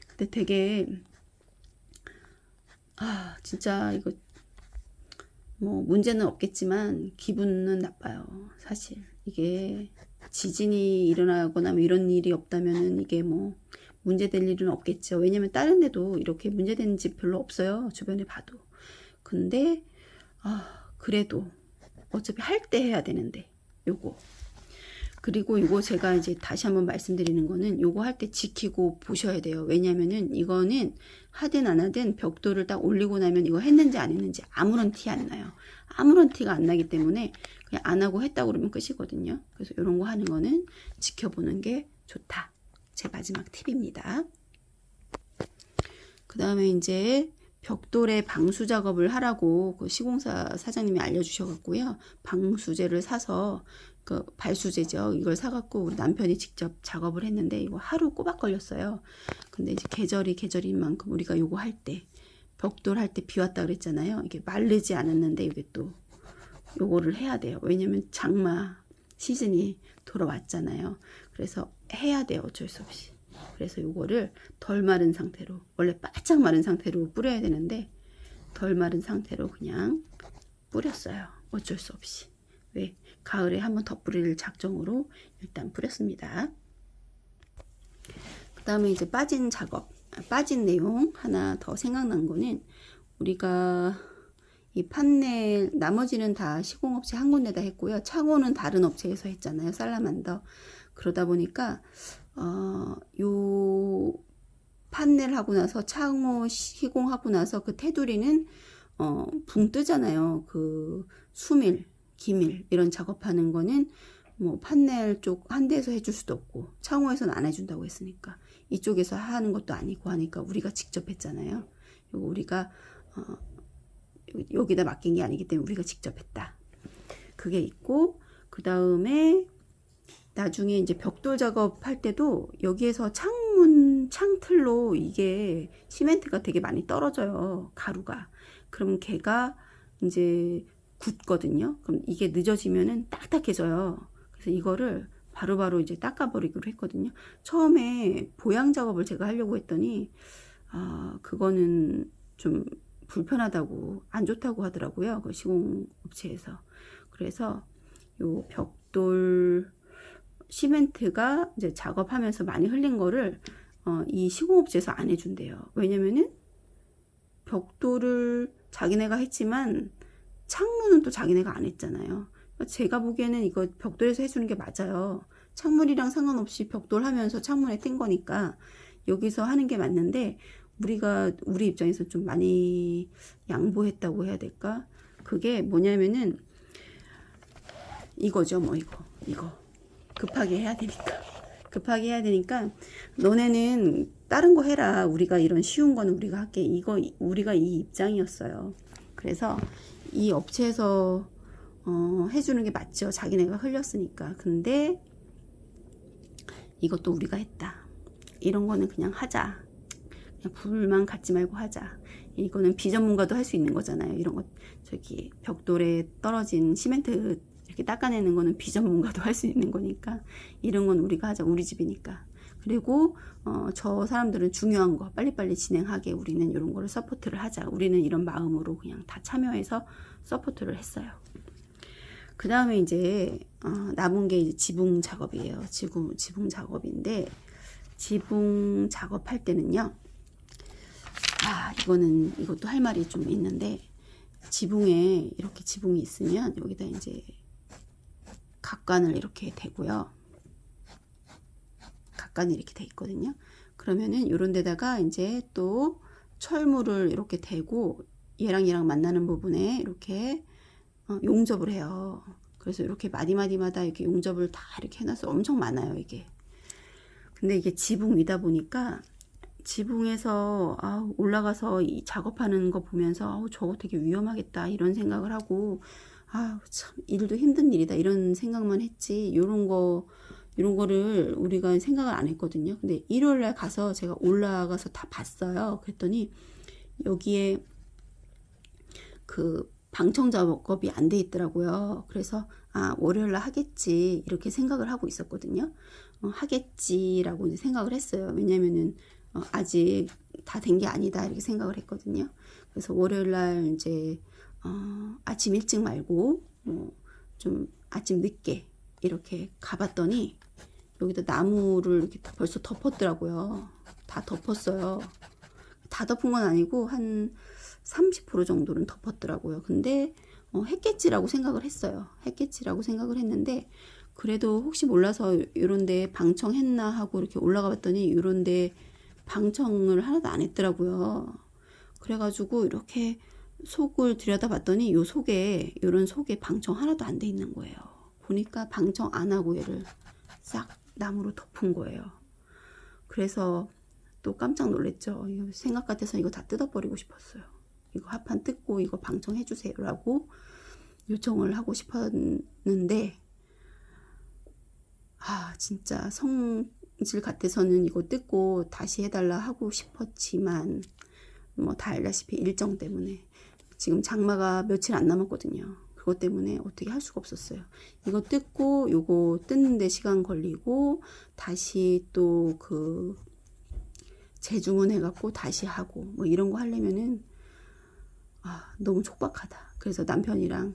[SPEAKER 1] 근데 되게 진짜 이거 뭐 문제는 없겠지만 기분은 나빠요. 사실 이게 지진이 일어나거나 뭐 이런 일이 없다면은 이게 뭐 문제될 일은 없겠죠. 왜냐면 다른 데도 이렇게 문제되는 집 별로 없어요. 주변에 봐도. 근데 그래도 어차피 할 때 해야 되는데 요거. 그리고 이거 제가 이제 다시 한번 말씀드리는 거는 요거 할 때 지키고 보셔야 돼요. 왜냐면은 이거는 하든 안 하든 벽돌을 딱 올리고 나면 이거 했는지 안 했는지 아무런 티 안 나요. 아무런 티가 안 나기 때문에 그냥 안 하고 했다고 그러면 끝이거든요. 그래서 이런 거 하는 거는 지켜보는 게 좋다. 제 마지막 팁입니다. 그 다음에 이제 벽돌에 방수 작업을 하라고 그 시공사 사장님이 알려주셔갖고요. 방수제를 사서 그 발수제죠. 이걸 사갖고 우리 남편이 직접 작업을 했는데 이거 하루 꼬박 걸렸어요. 근데 이제 계절인 만큼 우리가 요거 할 때 벽돌 할 때 비 왔다 그랬잖아요. 이게 마르지 않았는데 이게 또 요거를 해야 돼요. 왜냐면 장마 시즌이 돌아왔잖아요. 그래서 해야 돼요. 어쩔 수 없이. 그래서 요거를 덜 마른 상태로, 원래 바짝 마른 상태로 뿌려야 되는데 덜 마른 상태로 그냥 뿌렸어요. 어쩔 수 없이. 왜? 가을에 한번 더 뿌릴 작정으로 일단 뿌렸습니다. 그 다음에 이제 빠진 내용 하나 더 생각난 거는 우리가 이 판넬 나머지는 다 시공업체 한 군데다 했고요. 창호는 다른 업체에서 했잖아요. 살라만더. 그러다 보니까 요 판넬 하고 나서 창호 시공하고 나서 그 테두리는 붕 뜨잖아요. 그 수밀, 기밀 이런 작업하는 거는 뭐 판넬 쪽 한 대에서 해줄 수도 없고 창호에서는 안 해준다고 했으니까 이쪽에서 하는 것도 아니고 하니까 우리가 직접 했잖아요. 이거 우리가 여기다 맡긴 게 아니기 때문에 우리가 직접 했다. 그게 있고 그 다음에 나중에 이제 벽돌 작업할 때도 여기에서 창틀로 이게 시멘트가 되게 많이 떨어져요. 가루가. 그럼 걔가 이제 굳거든요. 그럼 이게 늦어지면은 딱딱해져요. 그래서 이거를 바로바로 이제 닦아버리기로 했거든요. 처음에 보양 작업을 제가 하려고 했더니 그거는 좀 불편하다고 안 좋다고 하더라고요. 그 시공업체에서. 그래서 요 벽돌 시멘트가 이제 작업하면서 많이 흘린 거를 이 시공업체에서 안 해준대요. 왜냐면은 벽돌을 자기네가 했지만 창문은 또 자기네가 안 했잖아요. 제가 보기에는 이거 벽돌에서 해주는 게 맞아요. 창문이랑 상관없이 벽돌 하면서 창문에 띈 거니까 여기서 하는 게 맞는데 우리 입장에서 좀 많이 양보했다고 해야 될까? 그게 뭐냐면은 이거죠. 뭐 이거 급하게 해야 되니까 너네는 다른 거 해라. 우리가 이런 쉬운 거는 우리가 할게. 우리가 이 입장이었어요. 그래서 이 업체에서 해주는 게 맞죠. 자기네가 흘렸으니까. 근데 이것도 우리가 했다. 이런 거는 그냥 하자. 그냥 불만 갖지 말고 하자. 이거는 비전문가도 할 수 있는 거잖아요. 이런 거 저기 벽돌에 떨어진 시멘트 이렇게 닦아내는 거는 비전문가도 할 수 있는 거니까 이런 건 우리가 하자. 우리 집이니까. 그리고 저 사람들은 중요한 거 빨리빨리 진행하게 우리는 이런 거를 서포트를 하자. 우리는 이런 마음으로 그냥 다 참여해서 서포트를 했어요. 그 다음에 이제 남은 게 이제 지붕 작업이에요. 지붕 작업인데 지붕 작업할 때는요. 이것도 할 말이 좀 있는데 지붕에 이렇게 지붕이 있으면 여기다 이제 각관을 이렇게 대고요. 각관이 이렇게 돼 있거든요. 그러면은 이런 데다가 이제 또 철물을 이렇게 대고 얘랑 만나는 부분에 이렇게 용접을 해요. 그래서 이렇게 마디마디마다 이렇게 용접을 다 이렇게 해놔서 엄청 많아요, 이게. 근데 이게 지붕 위다 보니까 지붕에서 올라가서 이 작업하는 거 보면서 저거 되게 위험하겠다 이런 생각을 하고 참 일도 힘든 일이다 이런 생각만 했지 이런 거를 우리가 생각을 안 했거든요. 근데 일요일날 가서 제가 올라가서 다 봤어요. 그랬더니 여기에 그 방청 작업이 안 돼 있더라고요. 그래서 월요일 날 하겠지 이렇게 생각을 하고 있었거든요. 하겠지라고 이제 생각을 했어요. 왜냐면은 아직 다 된 게 아니다 이렇게 생각을 했거든요. 그래서 월요일 날 이제 아침 일찍 말고 좀 아침 늦게 이렇게 가봤더니 여기다 나무를 이렇게 벌써 덮었더라고요. 다 덮었어요. 다 덮은 건 아니고 한 30% 정도는 덮었더라고요. 근데 했겠지라고 생각을 했어요. 했겠지라고 생각을 했는데 그래도 혹시 몰라서 이런데 방청했나 하고 이렇게 올라가 봤더니 이런데 방청을 하나도 안 했더라고요. 그래가지고 이렇게 속을 들여다봤더니 요 속에 이런 속에 방청 하나도 안 돼 있는 거예요. 보니까 방청 안 하고 얘를 싹 나무로 덮은 거예요. 그래서 또 깜짝 놀랐죠. 생각 같아서 이거 다 뜯어버리고 싶었어요. 이거 합판 뜯고 이거 방청해 주세요라고 요청을 하고 싶었는데 진짜 성질 같아서는 이거 뜯고 다시 해달라 하고 싶었지만 뭐 다 알다시피 일정 때문에 지금 장마가 며칠 안 남았거든요. 그것 때문에 어떻게 할 수가 없었어요. 이거 뜯고 요거 뜯는데 시간 걸리고 다시 또 그 재주문 해갖고 다시 하고 뭐 이런 거 하려면은 너무 촉박하다. 그래서 남편이랑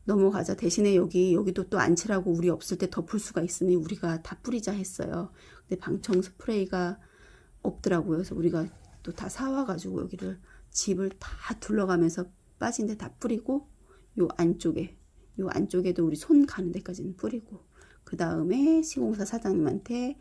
[SPEAKER 1] 넘어가자. 대신에 여기도 또 안 칠하고 우리 없을 때 덮을 수가 있으니 우리가 다 뿌리자 했어요. 근데 방청 스프레이가 없더라고요. 그래서 우리가 또 다 사와가지고 여기를 집을 다 둘러가면서 빠진 데 다 뿌리고 요 안쪽에도 우리 손 가는 데까지는 뿌리고 그 다음에 시공사 사장님한테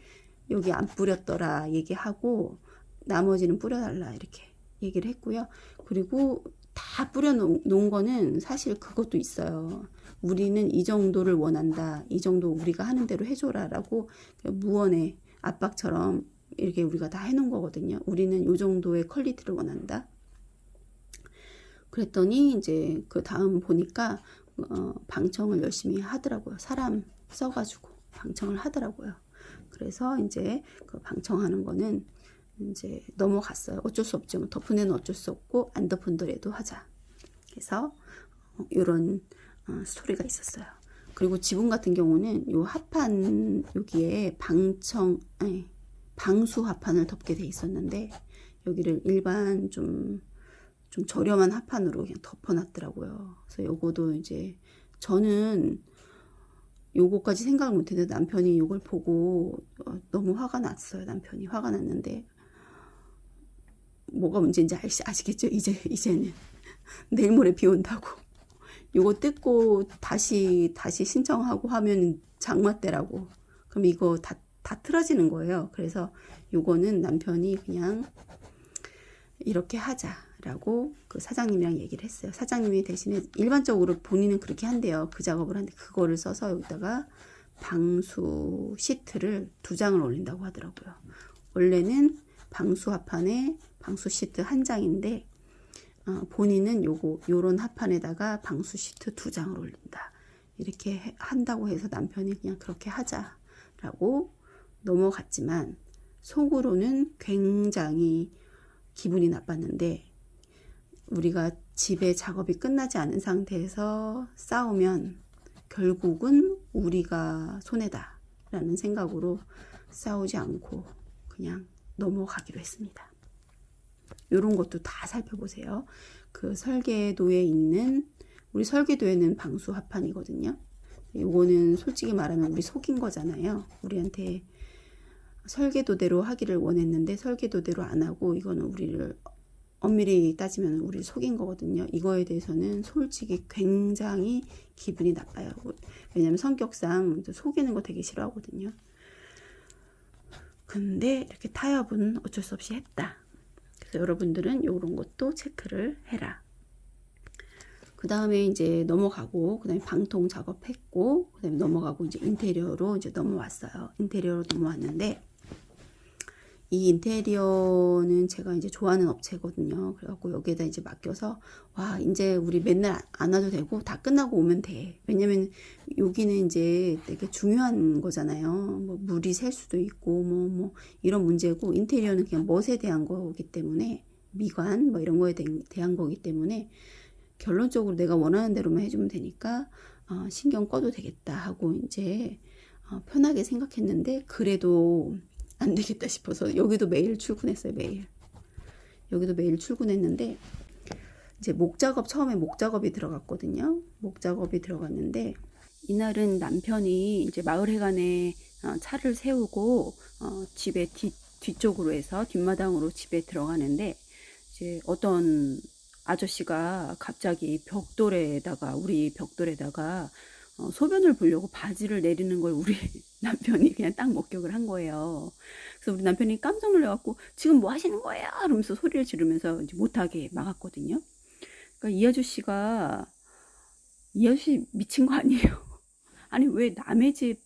[SPEAKER 1] 여기 안 뿌렸더라 얘기하고 나머지는 뿌려달라 이렇게 얘기를 했고요. 그리고 다 뿌려놓은 거는 사실 그것도 있어요. 우리는 이 정도를 원한다. 이 정도 우리가 하는 대로 해줘라 라고 무언의 압박처럼 이렇게 우리가 다 해놓은 거거든요. 우리는 이 정도의 퀄리티를 원한다. 그랬더니 이제 그 다음 보니까 방청을 열심히 하더라고요. 사람 써가지고 방청을 하더라고요. 그래서 이제 그 방청하는 거는 이제 넘어갔어요. 어쩔 수 없죠. 덮은 애는 어쩔 수 없고 안 덮은더라도 하자. 그래서 이런 스토리가 있었어요. 그리고 지붕 같은 경우는 요 합판 여기에 방수 합판을 덮게 돼 있었는데 여기를 일반 좀 저렴한 합판으로 그냥 덮어놨더라고요. 그래서 요거도 이제 저는 요거까지 생각을 못했는데 남편이 요걸 보고 너무 화가 났어요. 남편이 화가 났는데 뭐가 문제인지 아시겠죠? 이제는 내일 모레 비 온다고 요거 뜯고 다시 신청하고 하면 장마 때라고 그럼 이거 다 틀어지는 거예요. 그래서 요거는 남편이 그냥 이렇게 하자라고 그 사장님이랑 얘기를 했어요. 사장님이 대신에 일반적으로 본인은 그렇게 한대요. 그 작업을 하는데 그거를 써서 여기다가 방수 시트를 2장을 올린다고 하더라고요. 원래는 방수 합판에 방수 시트 1장인데 본인은 요런 합판에다가 방수 시트 2장을 올린다. 이렇게 한다고 해서 남편이 그냥 그렇게 하자라고 넘어갔지만 속으로는 굉장히 기분이 나빴는데 우리가 집에 작업이 끝나지 않은 상태에서 싸우면 결국은 우리가 손해다 라는 생각으로 싸우지 않고 그냥 넘어가기로 했습니다. 이런 것도 다 살펴보세요. 그 설계도에 있는 우리 설계도에는 방수 합판이거든요. 이거는 솔직히 말하면 우리 속인 거잖아요. 우리한테 설계도대로 하기를 원했는데 설계도대로 안 하고 이거는 우리를 엄밀히 따지면 우리를 속인 거거든요. 이거에 대해서는 솔직히 굉장히 기분이 나빠요. 왜냐면 성격상 속이는 거 되게 싫어하거든요. 근데 이렇게 타협은 어쩔 수 없이 했다. 그래서 여러분들은 이런 것도 체크를 해라. 그 다음에 이제 넘어가고, 그 다음에 방통 작업했고, 그 다음에 넘어가고 이제 인테리어로 이제 넘어왔어요. 인테리어로 넘어왔는데, 이 인테리어는 제가 이제 좋아하는 업체거든요. 그래갖고 여기에다 이제 맡겨서, 와, 이제 우리 맨날 안 와도 되고, 다 끝나고 오면 돼. 왜냐면 여기는 이제 되게 중요한 거잖아요. 뭐 물이 셀 수도 있고, 뭐 이런 문제고, 인테리어는 그냥 멋에 대한 거기 때문에 미관 뭐 이런 거에 대한 거기 때문에 결론적으로 내가 원하는 대로만 해주면 되니까 신경 꺼도 되겠다 하고 이제 편하게 생각했는데 그래도 안 되겠다 싶어서 여기도 매일 출근했어요. 매일. 여기도 매일 출근했는데 이제 처음에 목 작업이 들어갔거든요. 목 작업이 들어갔는데 이날은 남편이 이제 마을회관에 차를 세우고 집에 뒤쪽으로 해서 뒷마당으로 집에 들어가는데 이제 어떤 아저씨가 갑자기 우리 벽돌에다가 소변을 보려고 바지를 내리는 걸 우리 남편이 그냥 딱 목격을 한 거예요. 그래서 우리 남편이 깜짝 놀라갖고 지금 뭐 하시는 거예요? 이러면서 소리를 지르면서 이제 못하게 막았거든요. 그러니까 이 아저씨 미친 거 아니에요? 아니 왜 남의 집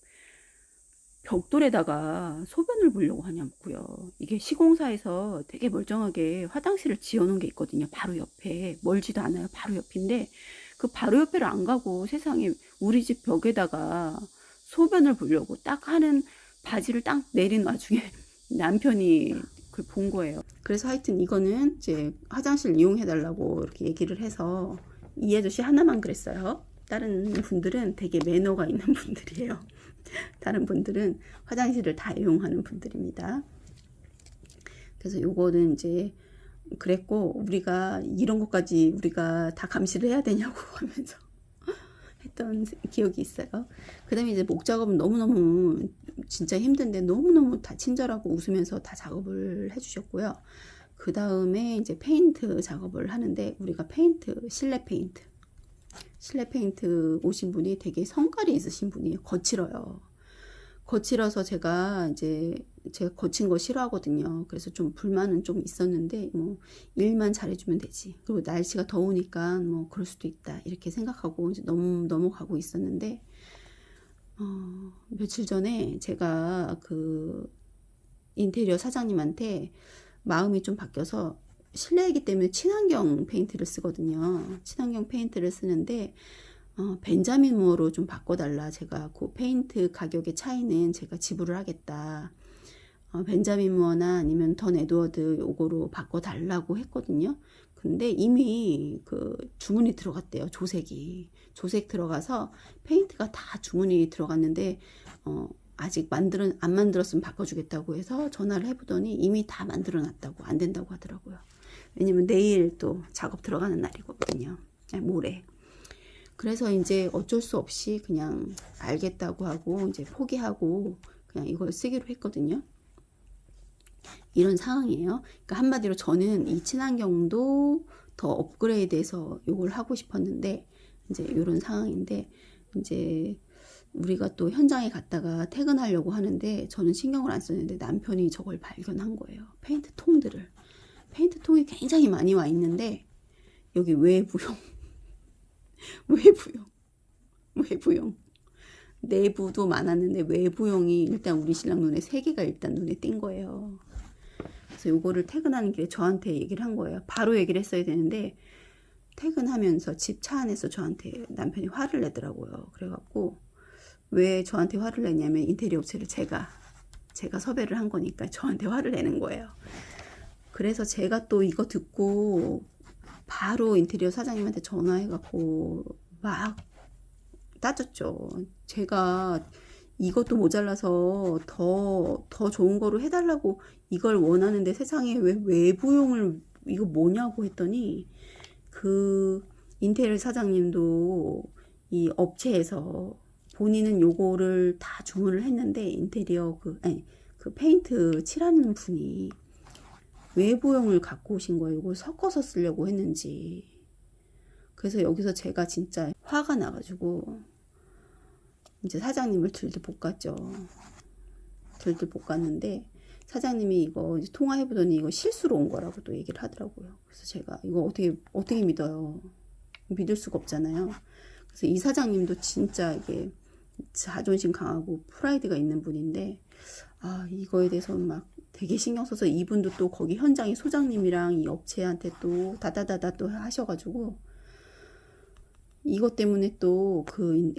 [SPEAKER 1] 벽돌에다가 소변을 보려고 하냐고요. 이게 시공사에서 되게 멀쩡하게 화장실을 지어놓은 게 있거든요. 바로 옆에. 멀지도 않아요. 바로 옆인데 그 바로 옆에를 안 가고 세상에 우리 집 벽에다가 소변을 보려고 딱 하는 바지를 딱 내린 와중에 남편이 그걸 본 거예요. 그래서 하여튼 이거는 이제 화장실 이용해달라고 이렇게 얘기를 해서 이 아저씨 하나만 그랬어요. 다른 분들은 되게 매너가 있는 분들이에요. 다른 분들은 화장실을 다 이용하는 분들입니다. 그래서 요거는 이제 그랬고 우리가 이런 것까지 우리가 다 감시를 해야 되냐고 하면서 했던 기억이 있어요. 그 다음에 이제 목 작업은 너무너무 진짜 힘든데 너무너무 다 친절하고 웃으면서 다 작업을 해주셨고요. 그 다음에 이제 페인트 작업을 하는데 우리가 실내 페인트 오신 분이 되게 성깔이 있으신 분이에요. 거칠어서 제가 거친 거 싫어하거든요. 그래서 좀 불만은 좀 있었는데 뭐 일만 잘해주면 되지. 그리고 날씨가 더우니까 뭐 그럴 수도 있다 이렇게 생각하고 이제 넘어가고 있었는데 며칠 전에 제가 그 인테리어 사장님한테 마음이 좀 바뀌어서 실내이기 때문에 친환경 페인트를 쓰거든요. 친환경 페인트를 쓰는데 벤자민 무어로 좀 바꿔달라. 제가 그 페인트 가격의 차이는 제가 지불을 하겠다. 벤자민 무어나 아니면 던 에드워드 요거로 바꿔달라고 했거든요. 근데 이미 그 주문이 들어갔대요. 조색 들어가서 페인트가 다 주문이 들어갔는데 아직 안 만들었으면 바꿔주겠다고 해서 전화를 해보더니 이미 다 만들어 놨다고 안 된다고 하더라고요. 왜냐면 내일 또 작업 들어가는 날이거든요. 모레. 그래서 이제 어쩔 수 없이 그냥 알겠다고 하고 이제 포기하고 그냥 이걸 쓰기로 했거든요. 이런 상황이에요. 그러니까 한마디로 저는 이 친환경도 더 업그레이드해서 이걸 하고 싶었는데 이제 이런 상황인데 이제 우리가 또 현장에 갔다가 퇴근하려고 하는데 저는 신경을 안 썼는데 남편이 저걸 발견한 거예요. 페인트 통이 굉장히 많이 와 있는데 여기 외부용 내부도 많았는데 외부용이 일단 우리 신랑 눈에 3개가 일단 눈에 띈 거예요. 그래서 요거를 퇴근하는 길에 저한테 얘기를 한 거예요. 바로 얘기를 했어야 되는데 퇴근하면서 집 차 안에서 저한테 남편이 화를 내더라고요. 그래갖고 왜 저한테 화를 내냐면 인테리어 업체를 제가 섭외를 한 거니까 저한테 화를 내는 거예요. 그래서 제가 또 이거 듣고 바로 인테리어 사장님한테 전화해갖고 막 따졌죠. 제가 이것도 모자라서 더 좋은 거로 해달라고 이걸 원하는데 세상에 왜 외부용을 이거 뭐냐고 했더니 그 인테리어 사장님도 이 업체에서 본인은 요거를 다 주문을 했는데 인테리어 그 페인트 칠하는 분이 외부용을 갖고 오신 거예요. 이걸 섞어서 쓰려고 했는지. 그래서 여기서 제가 진짜 화가 나가지고 이제 사장님을 들들 볶았죠. 들들 볶았는데 사장님이 이거 통화해보더니 이거 실수로 온 거라고 또 얘기를 하더라고요. 그래서 제가 이거 어떻게 믿어요? 믿을 수가 없잖아요. 그래서 이 사장님도 진짜 이게 자존심 강하고 프라이드가 있는 분인데 이거에 대해서 막 되게 신경 써서 이분도 또 거기 현장의 소장님이랑 이 업체한테 또 다다다다 또 하셔가지고 이것 때문에 또 그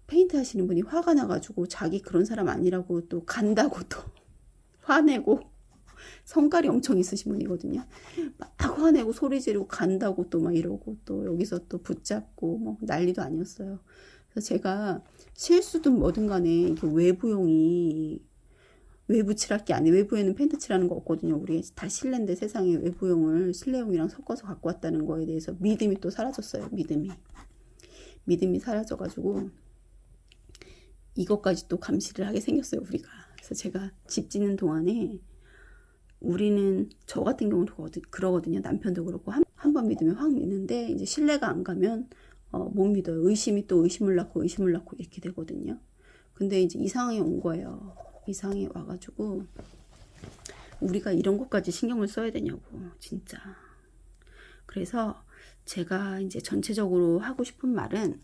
[SPEAKER 1] 페인트 하시는 분이 화가 나가지고 자기 그런 사람 아니라고 또 간다고 또 화내고 성깔이 엄청 있으신 분이거든요. 막 화내고 소리 지르고 간다고 또 막 이러고 또 여기서 또 붙잡고 뭐 난리도 아니었어요. 그래서 제가 실수든 뭐든 간에 이게 외부용이 외부 칠할 게 아니에요. 외부에는 펜트 칠하는 거 없거든요. 우리 다 실내인데 세상에 외부용을 실내용이랑 섞어서 갖고 왔다는 거에 대해서 믿음이 또 사라졌어요. 믿음이 사라져가지고 이것까지 또 감시를 하게 생겼어요. 우리가. 그래서 제가 집 짓는 동안에 우리는 저 같은 경우는 그러거든요. 남편도 그렇고 한 번 믿으면 확 믿는데 이제 신뢰가 안 가면 못 믿어요. 의심이 또 의심을 낳고 이렇게 되거든요. 근데 이제 이 상황이 온 거예요. 이 상황이 와가지고 우리가 이런 것까지 신경을 써야 되냐고 진짜. 그래서 제가 이제 전체적으로 하고 싶은 말은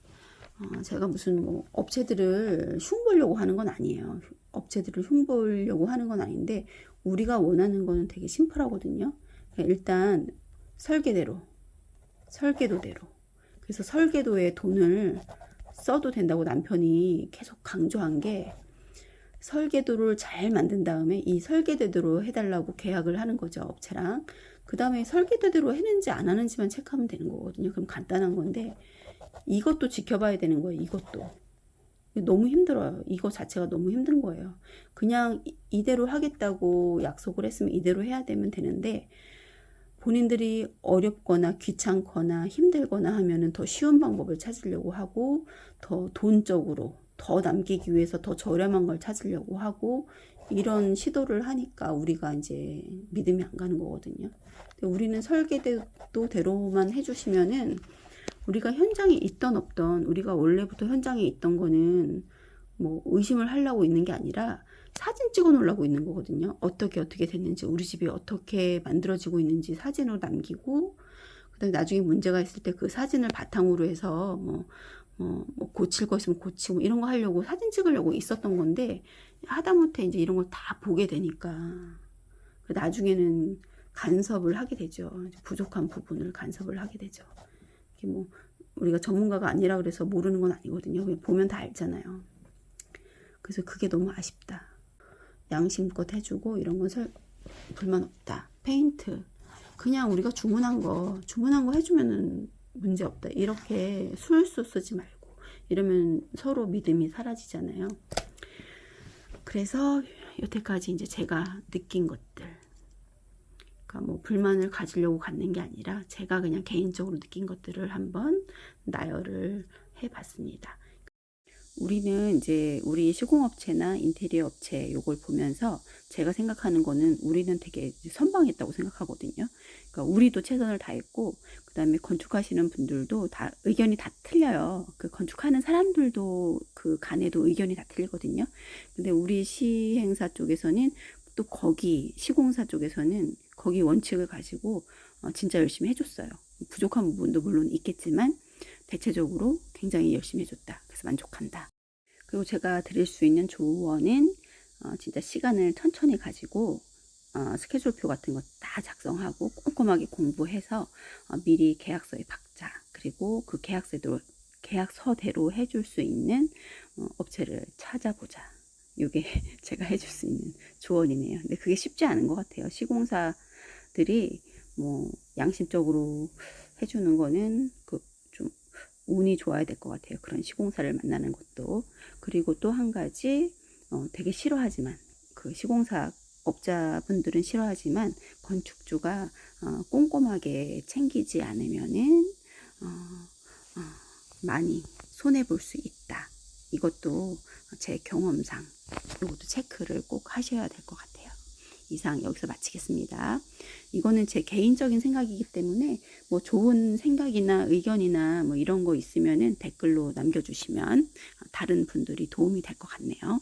[SPEAKER 1] 제가 무슨 뭐 업체들을 흉보려고 하는 건 아니에요. 업체들을 흉보려고 하는 건 아닌데 우리가 원하는 거는 되게 심플하거든요. 일단 설계도대로. 그래서 설계도에 돈을 써도 된다고 남편이 계속 강조한 게 설계도를 잘 만든 다음에 이 설계도대로 해달라고 계약을 하는 거죠. 업체랑. 그 다음에 설계도대로 했는지 안 하는지만 체크하면 되는 거거든요. 그럼 간단한 건데 이것도 지켜봐야 되는 거예요. 이것도. 너무 힘들어요. 이거 자체가 너무 힘든 거예요. 그냥 이대로 하겠다고 약속을 했으면 이대로 해야 되는데 본인들이 어렵거나 귀찮거나 힘들거나 하면은 더 쉬운 방법을 찾으려고 하고 더 돈적으로 더 남기기 위해서 더 저렴한 걸 찾으려고 하고 이런 시도를 하니까 우리가 이제 믿음이 안 가는 거거든요. 근데 우리는 설계도대로만 해주시면은 우리가 현장에 있던 없던 우리가 원래부터 현장에 있던 거는 뭐 의심을 하려고 있는 게 아니라 사진 찍어 놓으려고 있는 거거든요. 어떻게 됐는지 우리 집이 어떻게 만들어지고 있는지 사진으로 남기고 그다음에 나중에 문제가 있을 때 그 사진을 바탕으로 해서 뭐 고칠 거 있으면 고치고 이런 거 하려고 사진 찍으려고 있었던 건데 하다못해 이제 이런 걸 다 보게 되니까 나중에는 간섭을 하게 되죠. 부족한 부분을 간섭을 하게 되죠. 이게 뭐 우리가 전문가가 아니라 그래서 모르는 건 아니거든요. 보면 다 알잖아요. 그래서 그게 너무 아쉽다. 양심껏 해주고 이런 건 불만 없다. 페인트 그냥 우리가 주문한 거 해주면은 문제 없다. 이렇게 술수 쓰지 말고 이러면 서로 믿음이 사라지잖아요. 그래서 여태까지 이제 제가 느낀 것들, 그러니까 뭐 불만을 가지려고 갖는 게 아니라 제가 그냥 개인적으로 느낀 것들을 한번 나열을 해봤습니다. 우리는 이제 우리 시공업체나 인테리어 업체 요걸 보면서 제가 생각하는 거는 우리는 되게 선방했다고 생각하거든요. 그러니까 우리도 최선을 다했고 그 다음에 건축하시는 분들도 다 의견이 다 틀려요. 그 건축하는 사람들도 그 간에도 의견이 다 틀리거든요. 근데 우리 시행사 쪽에서는 또 거기 시공사 쪽에서는 거기 원칙을 가지고 진짜 열심히 해줬어요. 부족한 부분도 물론 있겠지만 대체적으로 굉장히 열심히 해줬다. 그래서 만족한다. 그리고 제가 드릴 수 있는 조언은 진짜 시간을 천천히 가지고 스케줄표 같은 거 다 작성하고 꼼꼼하게 공부해서 미리 계약서에 박자, 그리고 그 계약서대로 해줄 수 있는 업체를 찾아보자. 이게 제가 해줄 수 있는 조언이네요. 근데 그게 쉽지 않은 것 같아요. 시공사들이 뭐 양심적으로 해주는 거는 좀 운이 좋아야 될 것 같아요. 그런 시공사를 만나는 것도. 그리고 또 한 가지 되게 싫어하지만 그 시공사 업자분들은 싫어하지만 건축주가 꼼꼼하게 챙기지 않으면은 많이 손해 볼 수 있다. 이것도 제 경험상 이것도 체크를 꼭 하셔야 될 것 같아요. 이상 여기서 마치겠습니다. 이거는 제 개인적인 생각이기 때문에 뭐 좋은 생각이나 의견이나 뭐 이런 거 있으면은 댓글로 남겨주시면 다른 분들이 도움이 될 것 같네요.